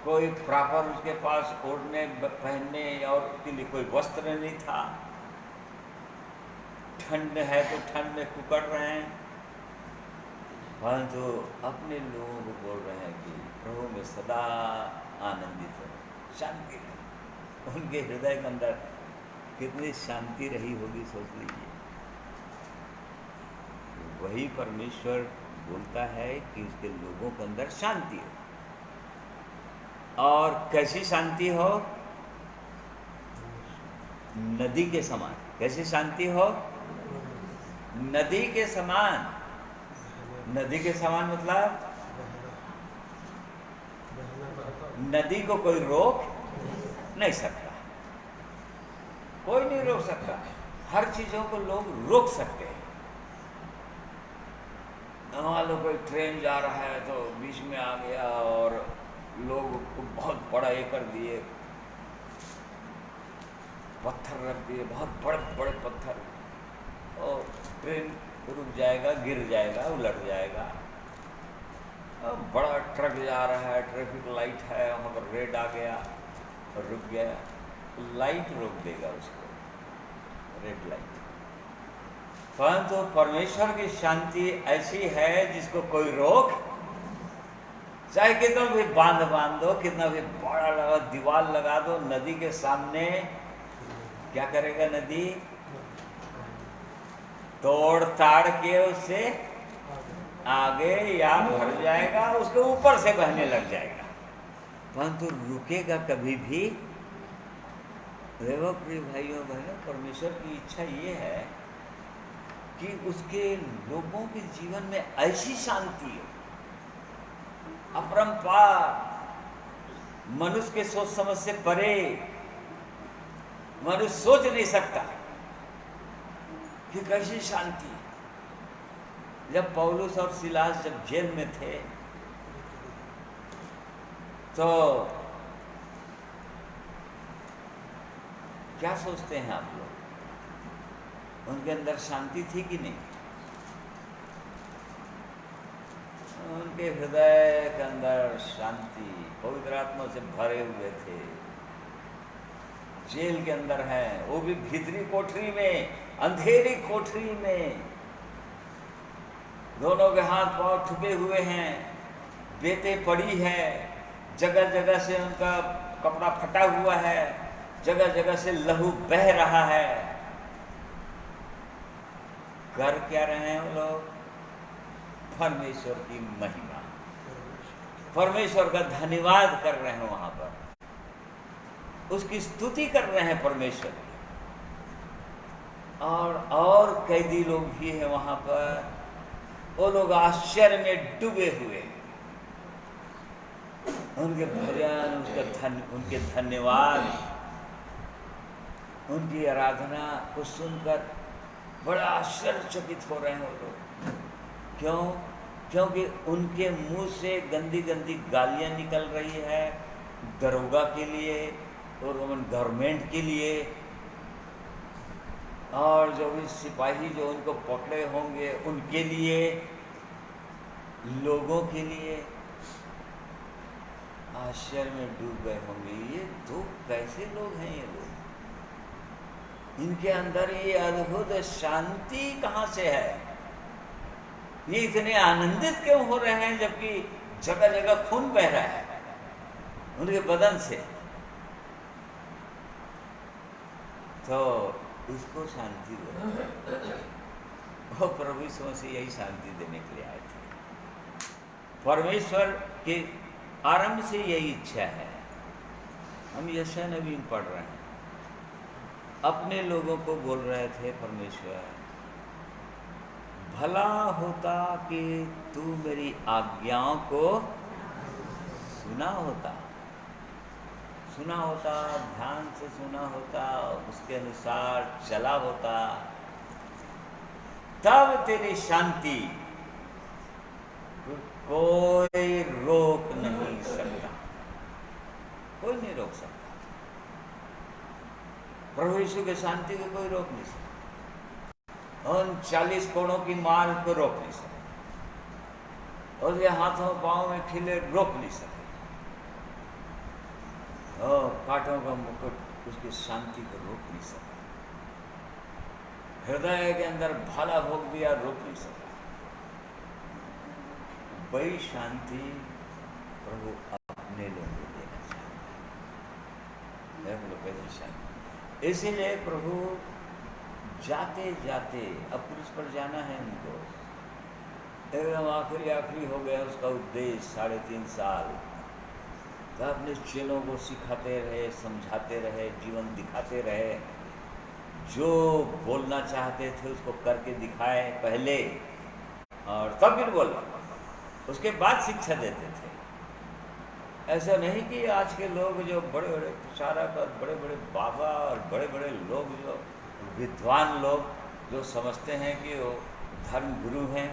कोई प्रॉपर उसके पास ओढ़ने पहनने और उसके लिए कोई वस्त्र नहीं था। ठंड है तो ठंड में कुकड़ रहे हैं, परंतु अपने लोगों को बोल रहे हैं कि प्रभु में सदा आनंदित हो, शांति रहे। उनके हृदय के अंदर कितनी शांति रही होगी, सोच लीजिए। वही परमेश्वर बोलता है कि उसके लोगों के अंदर शांति हो। और कैसी शांति हो? नदी के समान। कैसी शांति हो? नदी के समान। नदी के समान मतलब नदी को कोई रोक नहीं सकता, कोई नहीं रोक सकता। हर चीजों को लोग रोक सकते हैं। मान लो कोई ट्रेन जा रहा है तो बीच में आ गया और लोग को बहुत बड़ा ये कर दिए, पत्थर रख दिए, बहुत बड़े बड़े पत्थर, और ट्रेन रुक जाएगा, गिर जाएगा, उलट जाएगा। बड़ा ट्रक जा रहा है, ट्रैफिक लाइट है, वहाँ पर रेड आ गया और रुक गया, लाइट रोक देगा उसको, रेड लाइट। परंतु परमेश्वर की शांति ऐसी है जिसको कोई रोक, चाहे कितना भी बांध दो, कितना भी बड़ा लगा दीवार लगा दो, नदी के सामने क्या करेगा? नदी तोड़ ताड़ के उससे आगे या भर जाएगा, उसके ऊपर से बहने लग जाएगा, परंतु रुकेगा कभी भी। देखो प्रिय भाइयों बहनों, परमेश्वर की इच्छा ये है कि उसके लोगों के जीवन में ऐसी शांति हो, अपरंपार, मनुष्य के सोच समझ से परे। मनुष्य सोच नहीं सकता कि कैसी शांति। जब पौलुस और सिलास जब जेल में थे तो क्या सोचते हैं आप लोग? उनके अंदर शांति थी कि नहीं? उनके हृदय के अंदर शांति, पवित्र आत्मा से भरे हुए थे। जेल के अंदर हैं, वो भी भीतरी कोठरी में, अंधेरी कोठरी में, दोनों के हाथ पांव ठुके हुए हैं, बेतें पड़ी है, जगह जगह से उनका कपड़ा फटा हुआ है, जगह जगह से लहू बह रहा है। कर क्या रहे हैं वो लोग? परमेश्वर की महिमा, परमेश्वर का धन्यवाद कर रहे हैं, वहां पर उसकी स्तुति कर रहे हैं परमेश्वर की। और कैदी लोग भी हैं वहां पर, वो लोग आश्चर्य में डूबे हुए, उनके भजन, उनके धन्यवाद, उनकी आराधना को सुनकर बड़ा आश्चर्यचकित हो रहे हैं वो लोग। क्यों? क्योंकि उनके मुंह से गंदी गंदी गालियां निकल रही है दरोगा के लिए और रोमन गवर्नमेंट के लिए, और जो भी सिपाही जो उनको पकड़े होंगे उनके लिए, लोगों के लिए। आश्चर्य में डूब गए होंगे, ये तो कैसे लोग हैं ये लोग, इनके अंदर ये अद्भुत शांति कहाँ से है, ये इतने आनंदित क्यों हो रहे हैं जबकि जगह जगह खून बह रहा है उनके बदन से। तो इसको शांति दे, वो प्रभु यीशु मसीह यही शांति देने के लिए आए थे। परमेश्वर के आरंभ से यही इच्छा है। हम यशायाह नबी में पढ़ रहे हैं, अपने लोगों को बोल रहे थे परमेश्वर, भला होता कि तू मेरी आज्ञाओं को सुना होता, ध्यान से सुना होता, उसके अनुसार चला होता, तब तेरी शांति कोई रोक नहीं सकता, कोई नहीं रोक सकता। प्रभु यीशु के शांति को कोई रोक नहीं सकता, उन 40 कोड़ों की मार को रोक नहीं सकता, उसके हाथों पांव में खिले रोक नहीं सकते, और कांटों का मुकुट उसकी शांति को रोक नहीं सकता, हृदय के अंदर भाला भोग दिया, रोक नहीं सकता। वही शांति प्रभु अपने लोगों को देना चाहता है, शांति। इसीलिए प्रभु जाते जाते, अब क्रूस पर जाना है उनको, एकदम आखिरी हो गया उसका उद्देश्य, 3.5 साल तो अपने चेलों को सिखाते रहे, समझाते रहे, जीवन दिखाते रहे, जो बोलना चाहते थे उसको करके दिखाए पहले, और तब फिर बोला, उसके बाद शिक्षा देते थे। ऐसा नहीं कि आज के लोग जो बड़े बड़े प्रचारक और बड़े बड़े बाबा और बड़े बड़े लोग, जो विद्वान लोग जो समझते हैं कि वो धर्म गुरु हैं,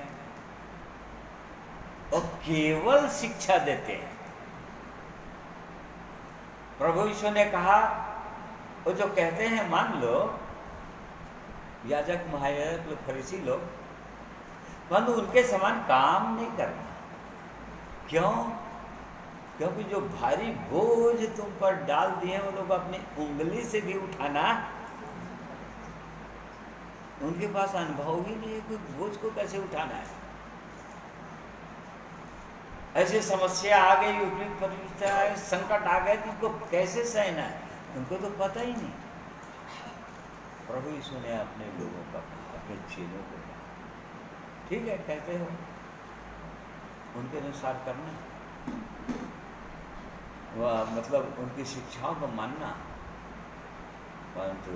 वो केवल शिक्षा देते हैं। प्रभु यीशु ने कहा, वो जो कहते हैं मान लो याजक महायाजक लोग, फरीसी लोग, परंतु उनके समान काम नहीं करना। क्यों? क्योंकि जो भारी बोझ तुम पर डाल दिए वो लोग अपनी उंगली से भी उठाना, उनके पास अनुभव ही नहीं है कि बोझ को कैसे उठाना है। ऐसी समस्या आ गई, विपरीत परिस्थितियां, संकट आ गए कि उनको कैसे सहना है, उनको तो पता ही नहीं। प्रभु यीशु ने अपने लोगों का कहा, अपने चेलों को कहा, ठीक है कहते हो, उनके अनुसार करना, वह मतलब उनकी शिक्षाओं को मानना, परंतु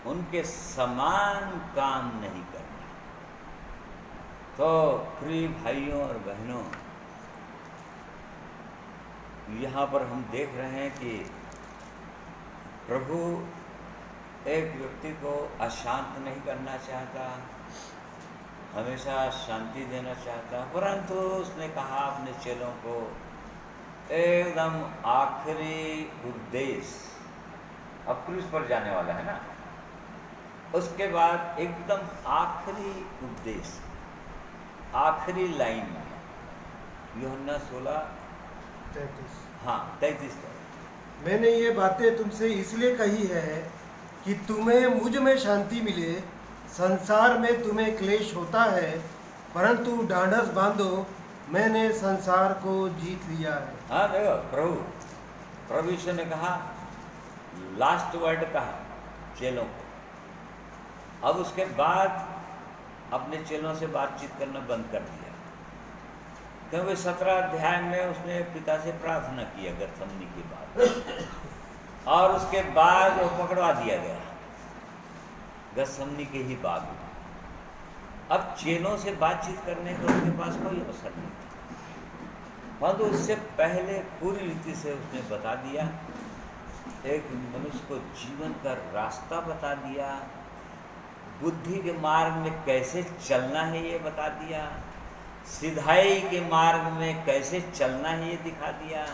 उनके समान काम नहीं करना। तो प्रिय भाइयों और बहनों, यहाँ पर हम देख रहे हैं कि प्रभु एक व्यक्ति को अशांत नहीं करना चाहता, हमेशा शांति देना चाहता, परंतु उसने कहा अपने चेलों को एकदम आखिरी उद्देश्य, अब क्रूस पर जाने वाला है ना, उसके बाद एकदम आखिरी उद्देश्य, आखिरी लाइन में यूहन्ना 16, 33। हाँ 33 का। मैंने ये बातें तुमसे इसलिए कही है कि तुम्हें मुझ में शांति मिले। संसार में तुम्हें क्लेश होता है, परंतु ढाढ़स बांधो, मैंने संसार को जीत लिया है। हाँ देखो, प्रभु यीशु ने कहा, लास्ट वर्ड कहा चेलों को। अब उसके बाद अपने चेलों से बातचीत करना बंद कर दिया, क्योंकि 17 अध्याय में उसने पिता से प्रार्थना की गतसमनी की बात, और उसके बाद वो पकड़वा दिया गया गतसमनी के ही बाग में। अब चेलों से बातचीत करने का उनके पास कोई अवसर नहीं था, परंतु उससे पहले पूरी रीति से उसने बता दिया, एक मनुष्य को जीवन का रास्ता बता दिया, बुद्धि के मार्ग में कैसे चलना है ये बता दिया, सिधाई के मार्ग में कैसे चलना है ये दिखा दिया।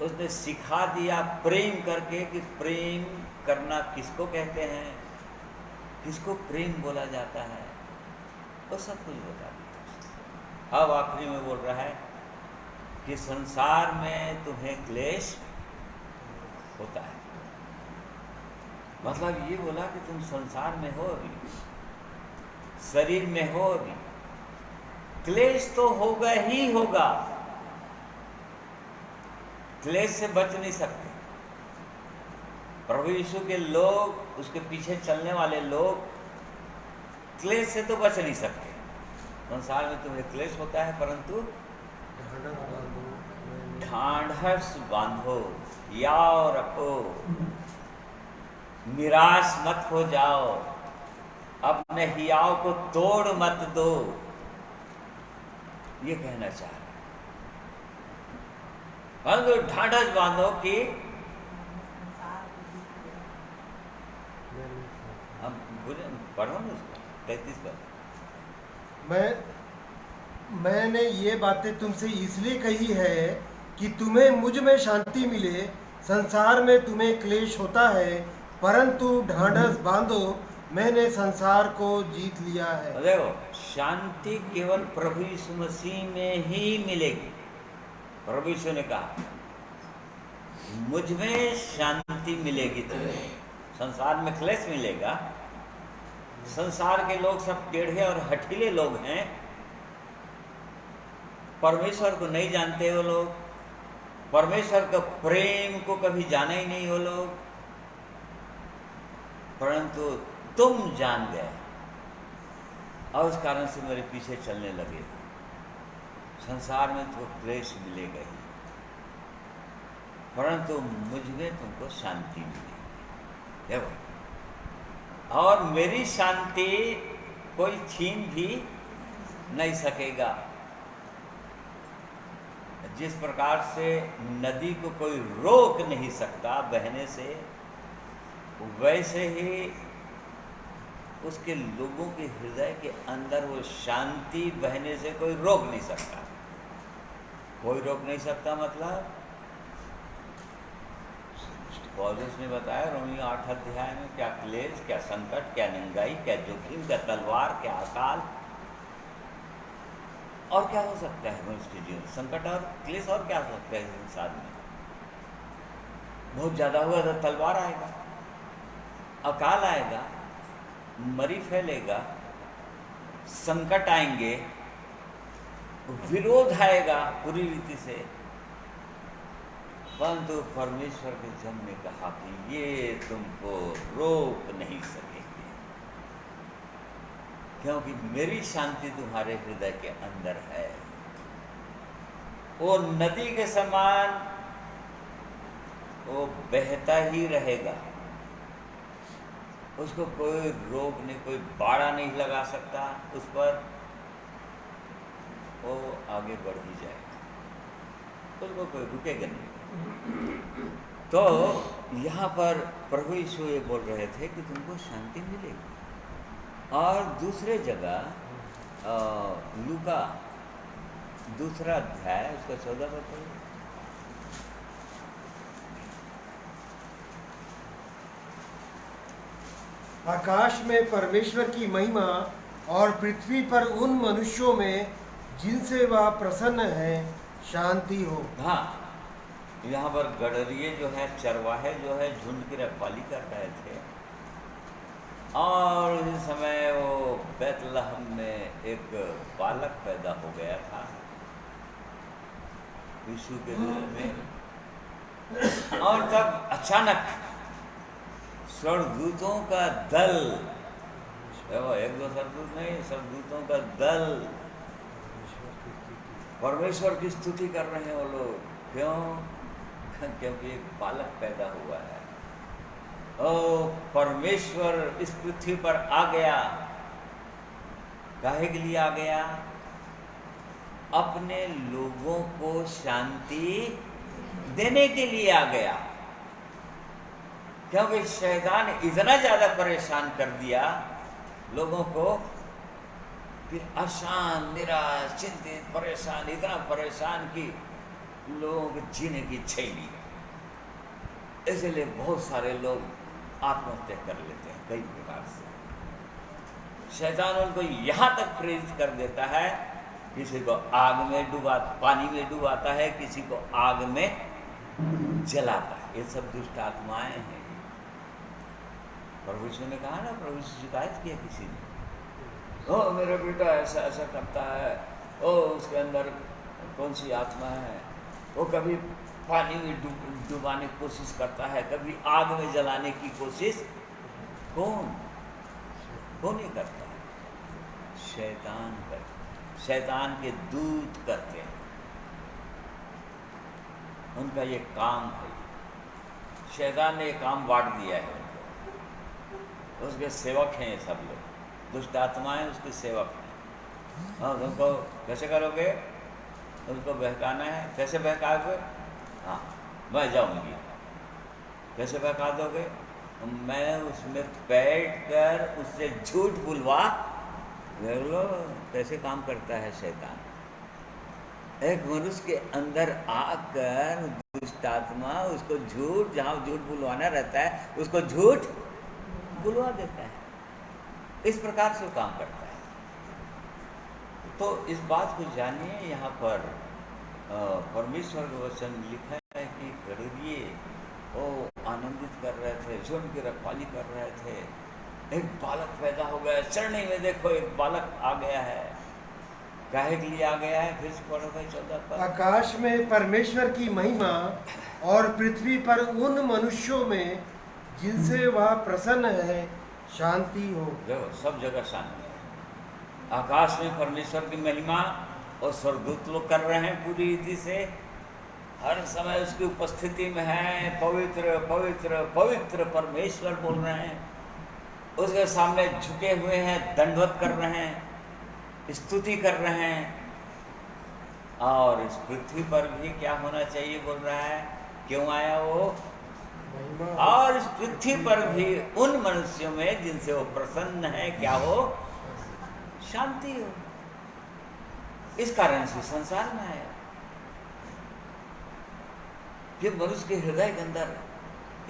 उसने सिखा दिया प्रेम करके कि प्रेम करना किसको कहते हैं, किसको प्रेम बोला जाता है, वो सब कुछ बता दिया। अब आखिरी में बोल रहा है कि संसार में तुम्हें क्लेश होता है। मतलब ये बोला कि तुम संसार में हो अभी, शरीर में हो अभी, क्लेश तो होगा ही होगा, क्लेश से बच नहीं सकते। प्रभु यीशु के लोग, उसके पीछे चलने वाले लोग क्लेश से तो बच नहीं सकते। संसार में तुम्हें क्लेश होता है, परंतु ढाढ़स बांधो, याव रखो, निराश मत हो जाओ, अपने हियाव को तोड़ मत दो, ये कहना चाह रहे हैं। परंतु ढाढ़स बांधो कि हम पढ़ो ना उसको 33 पर। मैंने ये बातें तुमसे इसलिए कही है कि तुम्हें मुझ में शांति मिले। संसार में तुम्हें क्लेश होता है, परंतु ढाढ़स बांधो, मैंने संसार को जीत लिया है। देखो, शांति केवल प्रभु यीशु मसीह में ही मिलेगी। प्रभु यीशु ने कहा, मुझ में शांति मिलेगी तुम्हें। संसार में क्लेश मिलेगा। संसार के लोग सब टेढ़े और हठीले लोग हैं, परमेश्वर को नहीं जानते वो लोग, परमेश्वर का प्रेम को कभी जाना ही नहीं वो लोग, परंतु तुम जान गए और उस कारण से मेरे पीछे चलने लगे। संसार में तो क्लेश मिलेगा ही, परंतु मुझ में तुमको शांति मिलेगी। देखो, और मेरी शांति कोई छीन भी नहीं सकेगा। जिस प्रकार से नदी को कोई रोक नहीं सकता बहने से, वैसे ही उसके लोगों के हृदय के अंदर वो शांति बहने से कोई रोक नहीं सकता। कोई रोक नहीं सकता मतलब पौलुस ने बताया रोमियो 8 अध्याय में, क्या क्लेश, क्या संकट, क्या नंगाई, क्या जोखिम, क्या तलवार, क्या अकाल, और क्या हो सकता है मनुष्य के जीवन। संकट और क्लेश और क्या हो सकता है संसार में। बहुत ज़्यादा हुआ तो तलवार आएगा, अकाल आएगा, मरी फैलेगा, संकट आएंगे, विरोध आएगा पूरी रीति से। परंतु परमेश्वर के जन ने कहा कि ये तुमको रोक नहीं सकेंगे, क्योंकि मेरी शांति तुम्हारे हृदय के अंदर है। वो नदी के समान वो बहता ही रहेगा, उसको कोई रोक नहीं, कोई बाड़ा नहीं लगा सकता उस पर, वो आगे बढ़ ही जाएगा, उसको कोई रुकेगा नहीं। तो यहाँ पर प्रभु यीशु ये बोल रहे थे कि तुमको शांति मिलेगी। और दूसरे जगह लूका 2 अध्याय उसका 14 बताइए। आकाश में परमेश्वर की महिमा और पृथ्वी पर उन मनुष्यों में जिनसे वह प्रसन्न है, शांति हो। हाँ, यहाँ पर गडरिये जो है, चरवाहे जो है, झुंड की रखवाली कर रहे थे। और उस समय वो बैतलहम में एक बालक पैदा हो गया था यीशु के दिल में। और तब अचानक स्वर्गदूतों का दल, एक दो स्वर्गदूत नहीं, स्वर्गदूतों का दल परमेश्वर की स्तुति कर रहे हैं वो लोग। क्यों? क्योंकि एक बालक पैदा हुआ है। ओ परमेश्वर इस पृथ्वी पर आ गया। काहे के लिए आ गया? अपने लोगों को शांति देने के लिए आ गया। क्योंकि शैतान इतना ज्यादा परेशान कर दिया लोगों को कि अशांत, निराश, चिंतित, परेशान, इतना परेशान कि लोगों को जीने की इच्छा ही नहीं। इसलिए बहुत सारे लोग आत्महत्या कर लेते हैं कई प्रकार से। शैतान उनको यहाँ तक प्रेरित कर देता है, किसी को आग में पानी में डुबाता है, किसी को आग में जलाता है। ये सब दुष्ट आत्माएं हैं। प्रभु यीशु ने कहा ना, प्रभु यीशु शिकायत किया किसी ने, ओ मेरा बेटा ऐसा ऐसा करता है, ओ उसके अंदर कौन सी आत्मा है, वो कभी पानी में डुबाने की कोशिश करता है, कभी आग में जलाने की कोशिश। कौन ही करता है? शैतान करता। शैतान के दूत करते हैं। उनका ये काम है। शैतान ने ये काम बांट दिया है उनको। उसके सेवक हैं ये सब लोग, दुष्ट आत्माएं उसके सेवक हैं। और उनको कैसे करोगे? उसको बहकाना है। कैसे बहकाओगे? हाँ, मैं जाऊंगी। कैसे बहका दोगे? मैं उसमें बैठकर उससे झूठ बुलवा। देख लो कैसे काम करता है शैतान। एक मनुष्य के अंदर आकर दुष्ट आत्मा उसको झूठ, जहाँ झूठ बुलवाना रहता है उसको झूठ बुलवा देता है। इस प्रकार से वो काम करता है। तो इस बात को जानिए, यहाँ पर परमेश्वर का वचन लिखा है कि गडरिये वो आनंदित कर रहे थे, झुंड की रखवाली कर रहे थे। एक बालक पैदा हो गया। चरनी में देखो एक बालक आ गया है। काहे के लिए आ गया है? फिर से पढ़ो भाई 14 पर। आकाश में परमेश्वर की महिमा और पृथ्वी पर उन मनुष्यों में जिनसे वह प्रसन्न है, शांति हो। देखो सब जगह शांति है। आकाश में परमेश्वर की महिमा और स्वर्गदूत लोग कर रहे हैं पूरी रीति से। हर समय उसकी उपस्थिति में है। पवित्र पवित्र पवित्र परमेश्वर बोल रहे हैं। उसके सामने झुके हुए हैं, दंडवत कर रहे हैं, स्तुति कर रहे हैं। और इस पृथ्वी पर भी क्या होना चाहिए बोल रहा है? क्यों आया वो? और इस पृथ्वी पर भी उन मनुष्यों में जिनसे वो प्रसन्न है, क्या हो? शांति हो। इस कारण से संसार में आया कि मनुष्य के हृदय के अंदर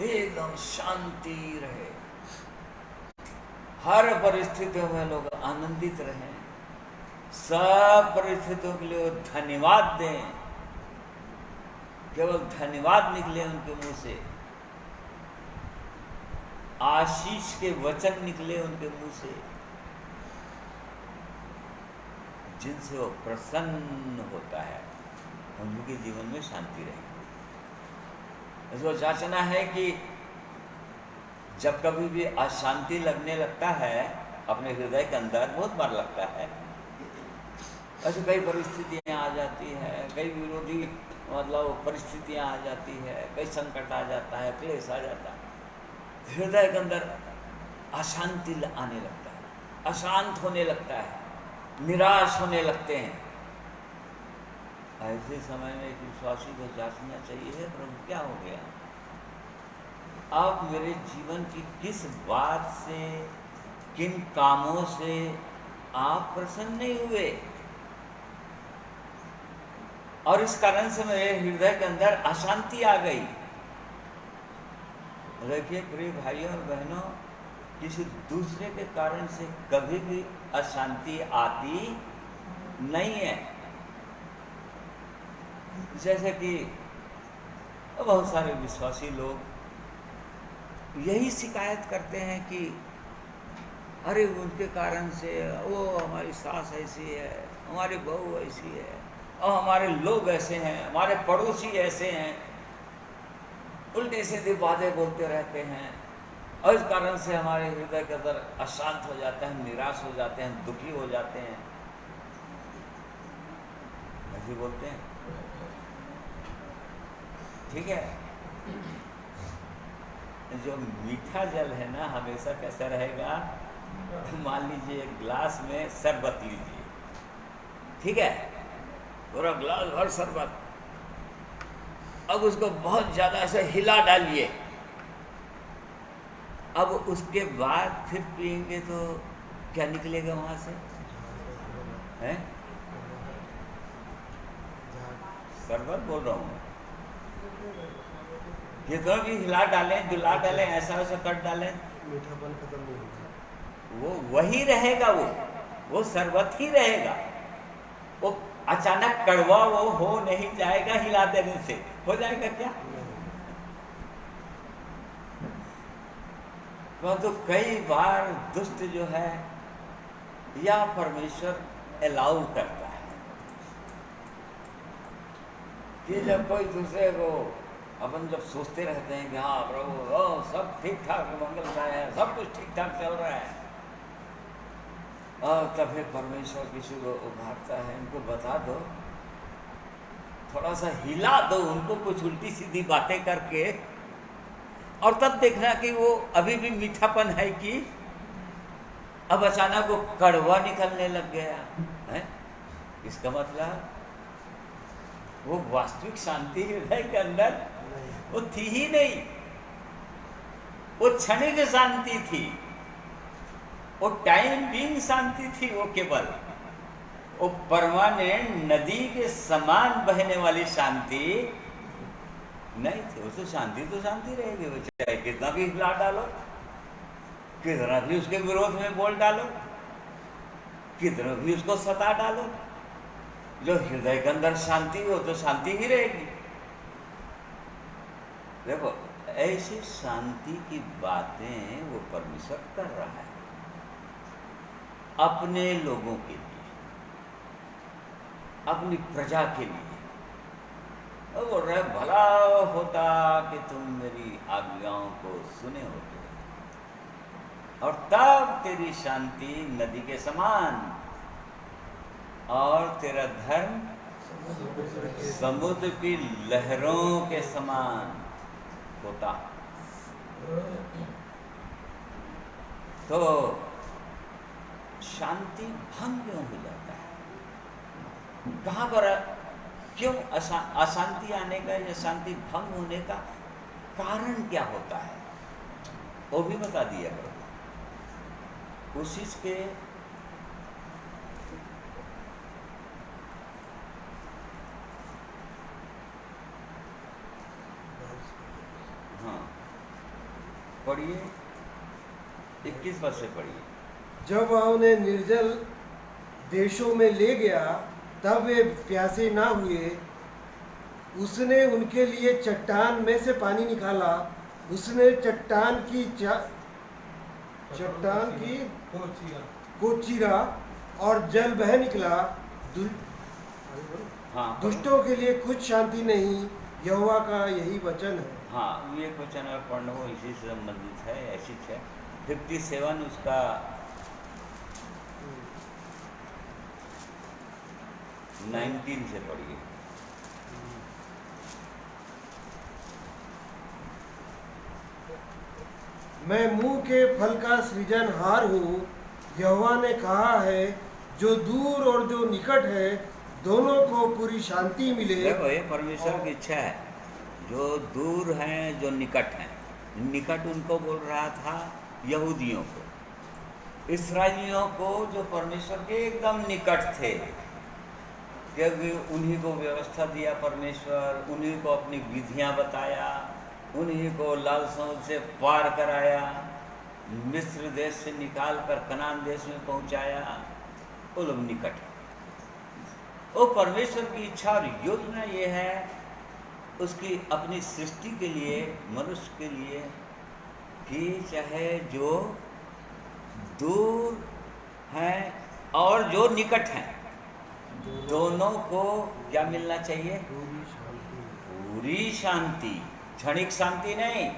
एकदम शांति रहे, हर परिस्थितियों में लोग आनंदित रहें, सब परिस्थितियों के लिए धन्यवाद दें। केवल धन्यवाद निकले उनके मुंह से, आशीष के वचन निकले उनके मुंह से, जिनसे वो प्रसन्न होता है, उनके जीवन में शांति रहेगी। इसको जांचना है कि जब कभी भी अशांति लगने लगता है अपने हृदय के अंदर, बहुत बार लगता है, ऐसे कई परिस्थितियां आ जाती है, कई विरोधी मतलब परिस्थितियां आ जाती है, कई संकट आ जाता है, क्लेश आ जाता है, हृदय के अंदर अशांति आने लगता है, अशांत होने लगता है, निराश होने लगते हैं। ऐसे समय में एक विश्वासी को जांचना चाहिए है, प्रभु क्या हो गया? आप मेरे जीवन की किस बात से, किन कामों से आप प्रसन्न नहीं हुए, और इस कारण से मेरे हृदय के अंदर अशांति आ गई। देखिए प्रिय भाइयों और बहनों, किसी दूसरे के कारण से कभी भी अशांति आती नहीं है। जैसे कि बहुत सारे विश्वासी लोग यही शिकायत करते हैं कि अरे उनके कारण से वो हमारी सास ऐसी है, हमारी बहू ऐसी है, और हमारे लोग ऐसे हैं, हमारे पड़ोसी ऐसे हैं, उल्टे सीधे बातें बोलते रहते हैं, और इस कारण से हमारे हृदय के अंदर अशांत हो जाते हैं, निराश हो जाते हैं, दुखी हो जाते हैं। ऐसे बोलते हैं, ठीक है। जो मीठा जल है ना, हमेशा कैसा रहेगा? मान लीजिए एक गिलास में शरबत लीजिए, ठीक है, पूरा गिलास भर शरबत, अब उसको बहुत ज़्यादा ऐसे हिला डालिए, अब उसके बाद फिर पिएंगे तो क्या निकलेगा वहाँ से? हैं? शरबत बोल रहा हूँ। जितना भी हिला डालें, दुला डालें, ऐसा वैसा कर डालें, मीठापन खत्म नहीं होगा, वो वही रहेगा, वो शरबत ही रहेगा। वो अचानक कड़वा वो हो नहीं जाएगा हिला देने से, हो जाएगा क्या? तो कई बार दुष्ट जो है या परमेश्वर अलाउ करता है कि जब कोई दूसरे को, अपन जब सोचते रहते हैं कि हाँ प्रभु सब ठीक ठाक मंगलमय है, सब कुछ ठीक ठाक चल रहा है, और तब फिर परमेश्वर किसी को उभारता है, इनको बता दो, थोड़ा सा हिला दो उनको कुछ उल्टी सीधी बातें करके, और तब देखना कि वो अभी भी मीठापन है कि अब अचानक वो कड़वा निकलने लग गया है। इसका मतलब वो वास्तविक शांति हृदय के अंदर वो थी ही नहीं, वो क्षणिक शांति थी, वो टाइम बीइंग शांति थी, वो केवल वो परमानेंट नदी के समान बहने वाली शांति नहीं थी। वो तो शांति रहेगी, वो चाहे कितना भी हिला डालो, कितना भी उसके विरोध में बोल डालो, कितना भी उसको सता डालो, जो हृदय के अंदर शांति हो तो शांति ही रहेगी। देखो, ऐसी शांति की बातें वो परमेश्वर कर रहा है अपने लोगों के लिए, अपनी प्रजा के लिए। वो बोल रहा है, भला होता कि तुम मेरी आज्ञाओं को सुने होते, और तब तेरी शांति नदी के समान और तेरा धर्म समुद्र की लहरों के समान होता। तो शांति भंग क्यों हो जाता है? कहाँ पर क्यों अशांति आने का या शांति भंग होने का कारण क्या होता है? वो भी बता दिया करो। उसी के हाँ, पढ़िए 21 पद से पढ़िए। जब वह उन्हें निर्जल देशों में ले गया तब वे प्यासे ना हुए। उसने उनके लिए चट्टान में से पानी निकाला। उसने चट्टान की को चीरा और जल बह निकला। दुष्टों के लिए कुछ शांति नहीं, यहोवा का यही वचन है। हाँ, ये क्वेश्चन अगर पढ़ना हो इसी से संबंधित है, ऐसी है 57 उसका 19 से पढ़िए। मैं मुंह के फल का सृजनहार हूँ, यहोवा ने कहा है। जो दूर और जो निकट है दोनों को पूरी शांति मिले। देखो, ये परमेश्वर की इच्छा है। जो दूर हैं, जो निकट हैं। निकट उनको बोल रहा था यहूदियों को, इस्राएलियों को, जो परमेश्वर के एकदम निकट थे, क्योंकि उन्हीं को व्यवस्था दिया परमेश्वर, उन्हीं को अपनी विधियां बताया, उन्हीं को लाल समुद्र से पार कराया, मिस्र देश से निकाल कर कनान देश में पहुंचाया। वो लोग निकट हैं। वो परमेश्वर की इच्छा और योजना ये है उसकी अपनी सृष्टि के लिए, मनुष्य के लिए, कि चाहे जो दूर हैं और जो निकट हैं, दोनों को क्या मिलना चाहिए? पूरी शांति। क्षणिक शांति नहीं,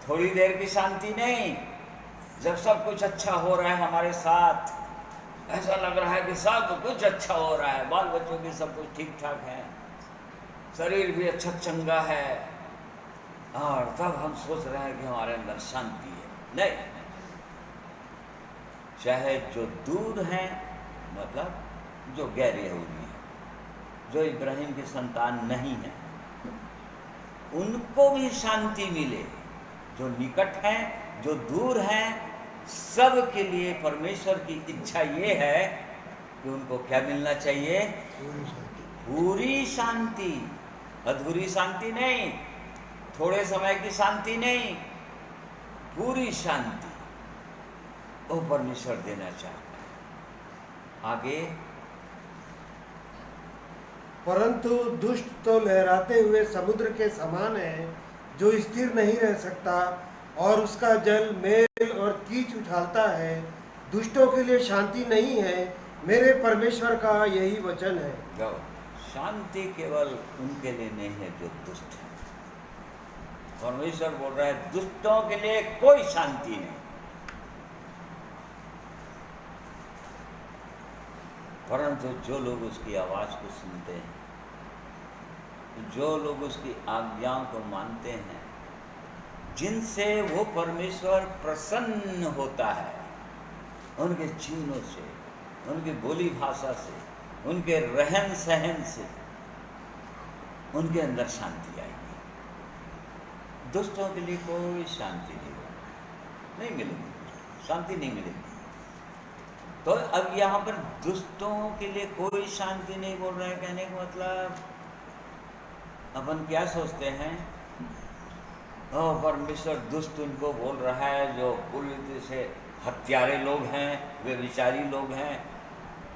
थोड़ी देर की शांति नहीं। जब सब कुछ अच्छा हो रहा है हमारे साथ, ऐसा लग रहा है कि सब कुछ अच्छा हो रहा है, बाल बच्चों की सब कुछ ठीक ठाक है, शरीर भी अच्छा चंगा है, और तब हम सोच रहे हैं कि हमारे अंदर शांति है। नहीं, चाहे जो दूर हैं, मतलब जो गैर यहूदी हैं, जो इब्राहिम की संतान नहीं है, उनको भी शांति मिले। जो निकट हैं, जो दूर हैं, सब के लिए परमेश्वर की इच्छा ये है कि उनको क्या मिलना चाहिए? पूरी शांति। अधूरी शांति नहीं, थोड़े समय की शांति नहीं, पूरी शांति वो परमेश्वर देना चाहता है। आगे, परंतु दुष्ट तो लहराते हुए समुद्र के समान है, जो स्थिर नहीं रह सकता, और उसका जल मेल और कीच उछालता है। दुष्टों के लिए शांति नहीं है, मेरे परमेश्वर का यही वचन है। शांति केवल उनके लिए नहीं है जो दुष्ट है। परमेश्वर बोल रहा है दुष्टों के लिए कोई शांति नहीं, परंतु जो लोग उसकी आवाज को सुनते हैं, जो लोग उसकी आज्ञाओं को मानते हैं, जिनसे वो परमेश्वर प्रसन्न होता है, उनके चिन्हों से, उनकी बोली भाषा से, उनके रहन सहन से उनके अंदर शांति आएगी। दुष्टों के लिए कोई शांति नहीं मिलेगी, शांति नहीं मिलेगी। तो अब यहाँ पर दुष्टों के लिए कोई शांति नहीं बोल रहे हैं, कहने का मतलब अपन क्या सोचते हैं? परमेश्वर दुष्ट उनको बोल रहा है जो पूरी तरह से हत्यारे लोग हैं, वे विचारी लोग हैं,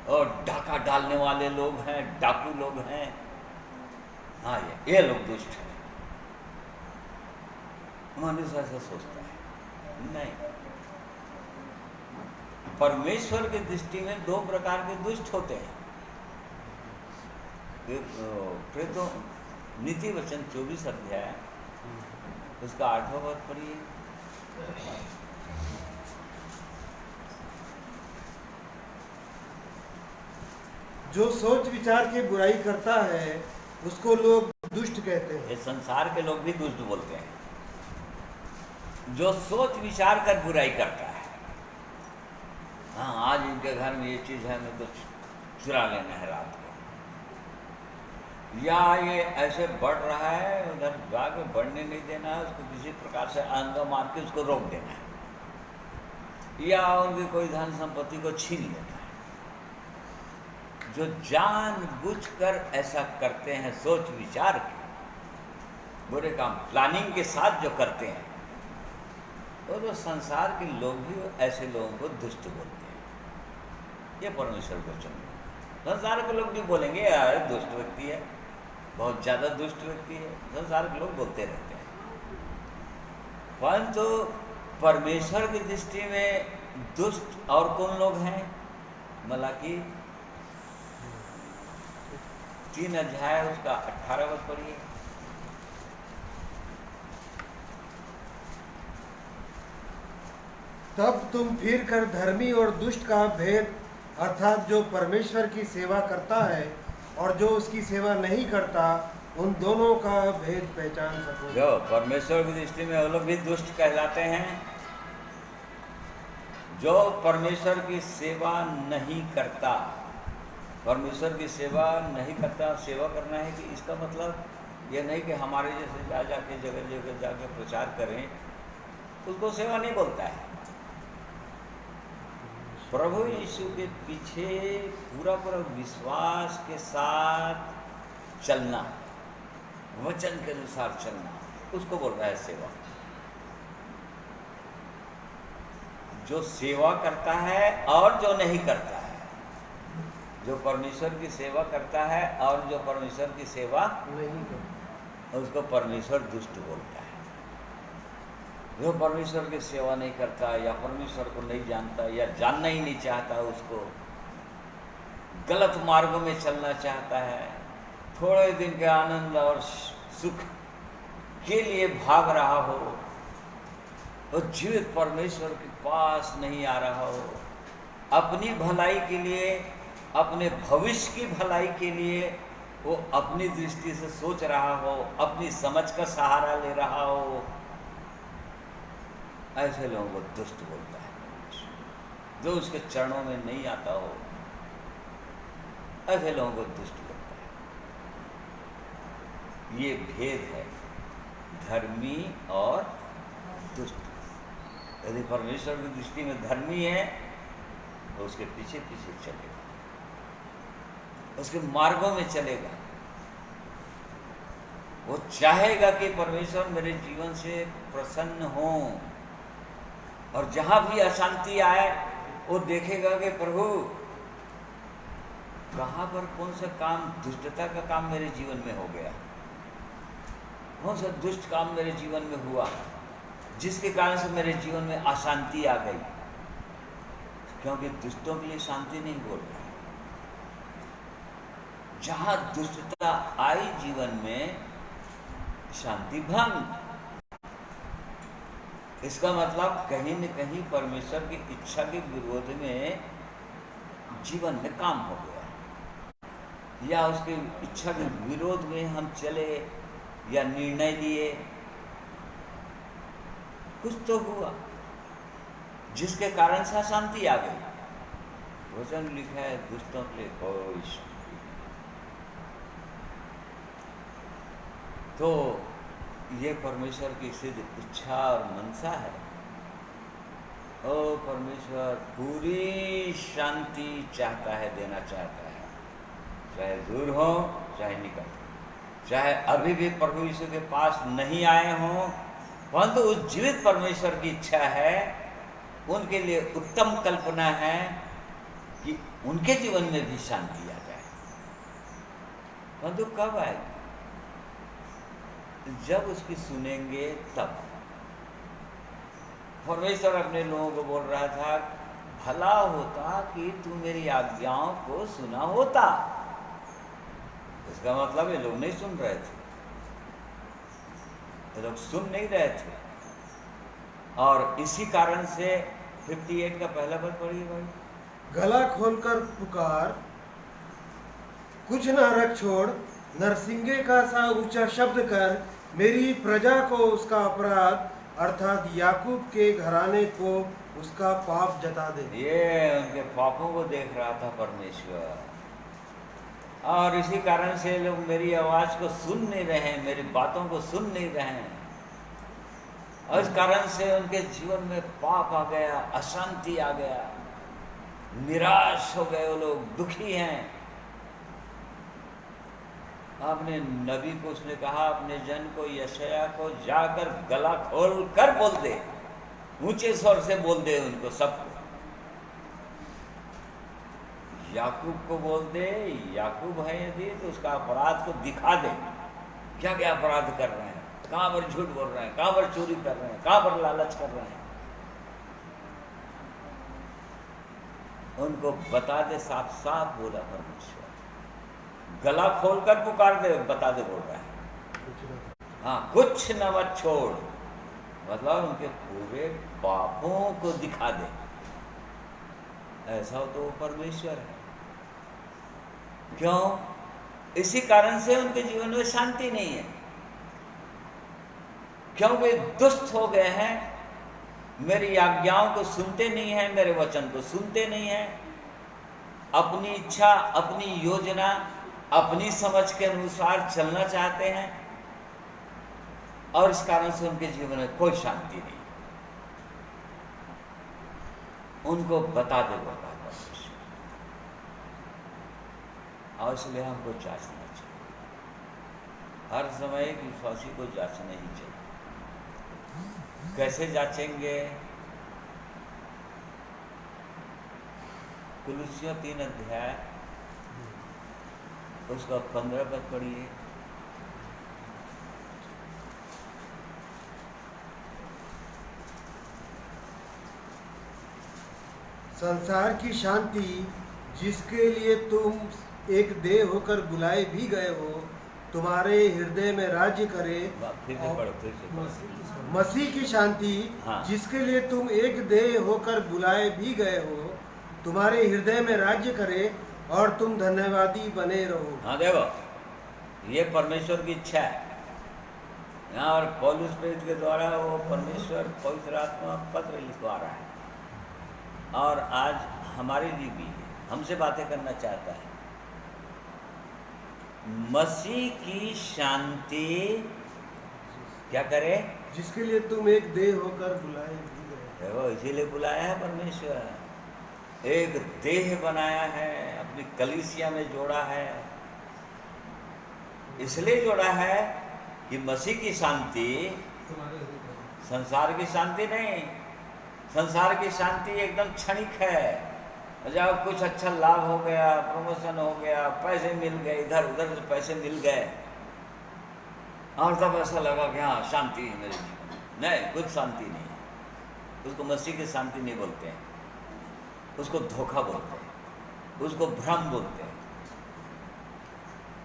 और डाका डालने वाले लोग हैं, डाकू लोग हैं। हाँ, ये लोग दुष्ट हैं। मनुष्य ऐसा सोचता है। नहीं, परमेश्वर की दृष्टि में दो प्रकार के दुष्ट होते हैं। फिर तो नीति वचन 24 अध्याय उसका 8वां पद पढ़िए। जो सोच विचार की बुराई करता है उसको लोग दुष्ट कहते हैं। ये संसार के लोग भी दुष्ट बोलते हैं। जो सोच विचार कर बुराई करता है, हाँ आज इनके घर में ये चीज़ है, मैं तो चुरा लेना है रात को, या ये ऐसे बढ़ रहा है, उधर जाके बढ़ने नहीं देना है, उसको किसी प्रकार से आंगा मार के उसको रोक देना है, या उनकी कोई धन संपत्ति को छीन लेना है। जो जानबूझकर ऐसा करते हैं, सोच विचार के बुरे काम प्लानिंग के साथ जो करते हैं, तो जो संसार के लोग भी ऐसे लोगों को दुष्ट बोलते हैं। ये परमेश्वर को वचन। संसार के लोग भी बोलेंगे यार दुष्ट व्यक्ति है, बहुत ज़्यादा दुष्ट व्यक्ति है, संसार के लोग बोलते रहते हैं। परंतु परमेश्वर की दृष्टि में दुष्ट और कौन लोग हैं? मलाकी 3 अध्याय उसका 18 पद पढ़िए। तब तुम फिर कर धर्मी और दुष्ट का भेद, अर्थात जो परमेश्वर की सेवा करता है और जो उसकी सेवा नहीं करता, उन दोनों का भेद पहचान सकोगे। जो परमेश्वर की दृष्टि में वो लोग भी दुष्ट कहलाते हैं, जो परमेश्वर की सेवा नहीं करता। परमेश्वर की सेवा नहीं करता, सेवा करना है कि इसका मतलब ये नहीं कि हमारे जैसे जा जाके जगह जगह जाके प्रचार करें, उसको सेवा नहीं बोलता है। प्रभु यीशु के पीछे पूरा पूरा विश्वास के साथ चलना, वचन के अनुसार चलना, उसको बोल रहा है सेवा। जो सेवा करता है और जो नहीं करता है, जो परमेश्वर की सेवा करता है और जो परमेश्वर की सेवा नहीं कर। उसको परमेश्वर दुष्ट बोलता है। जो परमेश्वर की सेवा नहीं करता या परमेश्वर को नहीं जानता या जानना ही नहीं चाहता, उसको गलत मार्गों में चलना चाहता है, थोड़े दिन के आनंद और सुख के लिए भाग रहा हो और जीवित परमेश्वर के पास नहीं आ रहा हो, अपनी भलाई के लिए, अपने भविष्य की भलाई के लिए वो अपनी दृष्टि से सोच रहा हो, अपनी समझ का सहारा ले रहा हो, ऐसे लोगों को दुष्ट बोलता है परमेश्वर। जो उसके चरणों में नहीं आता हो, ऐसे लोगों को दुष्ट बोलता है। ये भेद है धर्मी और दुष्ट। यदि परमेश्वर की दृष्टि में धर्मी है तो उसके पीछे पीछे चलेगा, उसके मार्गों में चलेगा। वो चाहेगा कि परमेश्वर मेरे जीवन से प्रसन्न हो, और जहां भी अशांति आए वो देखेगा कि प्रभु कहां पर कौन सा काम, दुष्टता का काम मेरे जीवन में हो गया, कौन सा दुष्ट काम मेरे जीवन में हुआ जिसके कारण से मेरे जीवन में अशांति आ गई। क्योंकि दुष्टों के लिए शांति नहीं बोल रहा। जहां दुष्टता आई जीवन में, शांति भंग। इसका मतलब कहीं न कहीं परमेश्वर की इच्छा के विरोध में जीवन में काम हो गया, या उसके इच्छा के विरोध में हम चले या निर्णय लिए, कुछ तो हुआ जिसके कारण से अशांति आ गई। वचन लिखा है दुष्टों के लिए कोई शांति। तो ये परमेश्वर की सिद्ध इच्छा और मनसा है। ओ परमेश्वर पूरी शांति चाहता है, देना चाहता है, चाहे दूर हो चाहे निकट हो, चाहे अभी भी प्रभु यीशु के पास नहीं आए हों, परंतु उस जीवित परमेश्वर की इच्छा है, उनके लिए उत्तम कल्पना है कि उनके जीवन में भी शांति आ जाए। परंतु कब आएगी? जब उसकी सुनेंगे तब। परमेश्वर अपने लोगों को बोल रहा था, भला होता कि तू मेरी आज्ञाओं को सुना होता। इसका मतलब ये लोग नहीं सुन रहे थे, ये लोग सुन नहीं रहे थे, और इसी कारण से 58 का पहला पद पढ़िए भाई। गला खोलकर पुकार, कुछ न रख छोड़, नरसिंगे का सा ऊंचा शब्द कर, मेरी प्रजा को उसका अपराध अर्थात याकूब के घराने को उसका पाप जता दे। ये उनके पापों को देख रहा था परमेश्वर, और इसी कारण से लोग मेरी आवाज को सुन नहीं रहे हैं, मेरी बातों को सुन नहीं रहे हैं, और इस कारण से उनके जीवन में पाप आ गया, अशांति आ गया, निराश हो गए, वो लोग दुखी हैं। आपने नबी को उसने कहा, अपने जन को यशायाह को जाकर गला खोल कर बोल दे, ऊंचे स्वर से बोल दे उनको, सबको। याकूब को बोल दे, याकूब है यदि तो उसका अपराध को दिखा दे, क्या क्या अपराध कर रहे हैं, कहां पर झूठ बोल रहे हैं, कहां पर चोरी कर रहे हैं, कहां पर लालच कर रहे हैं, उनको बता दे। साफ साफ बोला परमेश्वर, गला खोलकर पुकार दे, बता दे बोल रहा है। हाँ, कुछ न मत छोड़, मतलब उनके पूरे पापों को दिखा दे। ऐसा तो परमेश्वर है। क्यों? इसी कारण से उनके जीवन में शांति नहीं है, क्यों? वे दुष्ट हो गए हैं, मेरी आज्ञाओं को सुनते नहीं हैं, मेरे वचन को सुनते नहीं हैं, अपनी इच्छा, अपनी योजना, अपनी समझ के अनुसार चलना चाहते हैं, और इस कारण से उनके जीवन में कोई शांति नहीं। उनको बता दे बाबा, और इसलिए हमको जांचना चाहिए। हर समय एक विश्वासी को जांचना ही चाहिए। कैसे जांचेंगे? कुलुस्सियों 3 अध्याय उसका 15 पद पढ़िए। संसार की शांति जिसके लिए तुम एक देह होकर बुलाए भी गए हो तुम्हारे हृदय में राज्य करे। फिर से पढ़ो, फिर से पढ़ो। मसीह की शांति हाँ। जिसके लिए तुम एक देह होकर बुलाए भी गए हो तुम्हारे हृदय में राज्य करे और तुम धन्यवादी बने रहो। हाँ देखो, ये परमेश्वर की इच्छा है। यहाँ और पौलुस प्रेरित के द्वारा वो परमेश्वर पवित्र आत्मा पत्र लिखवा रहा है और आज हमारे लिए भी हमसे बातें करना चाहता है। मसीह की शांति क्या करे? जिसके लिए तुम एक देह होकर बुलाए भी गए। देखो, इसीलिए बुलाया है परमेश्वर, एक देह बनाया है, अपनी कलीसिया में जोड़ा है। इसलिए जोड़ा है कि मसीह की शांति संसार की शांति नहीं। संसार की शांति एकदम क्षणिक है। जब कुछ अच्छा लाभ हो गया, प्रमोशन हो गया, पैसे मिल गए, इधर उधर से पैसे मिल गए और तब ऐसा लगा कि हाँ शांति है मेरे जीवन में। नहीं, कुछ शांति नहीं है। उसको मसीह की शांति नहीं बोलते हैं, उसको धोखा बोलते हैं, उसको भ्रम बोलते हैं।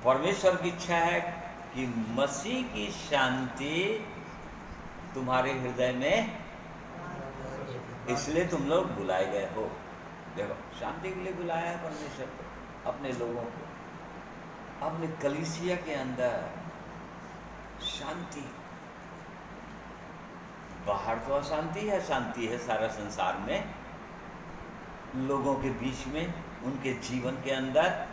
परमेश्वर की इच्छा है कि मसीह की शांति तुम्हारे हृदय में, इसलिए तुम लोग बुलाए गए हो। देखो, शांति के लिए बुलाया है परमेश्वर को, अपने लोगों को, अपने कलीसिया के अंदर शांति। बाहर तो अशांति है, शांति है सारा संसार में, लोगों के बीच में, उनके जीवन के अंदर,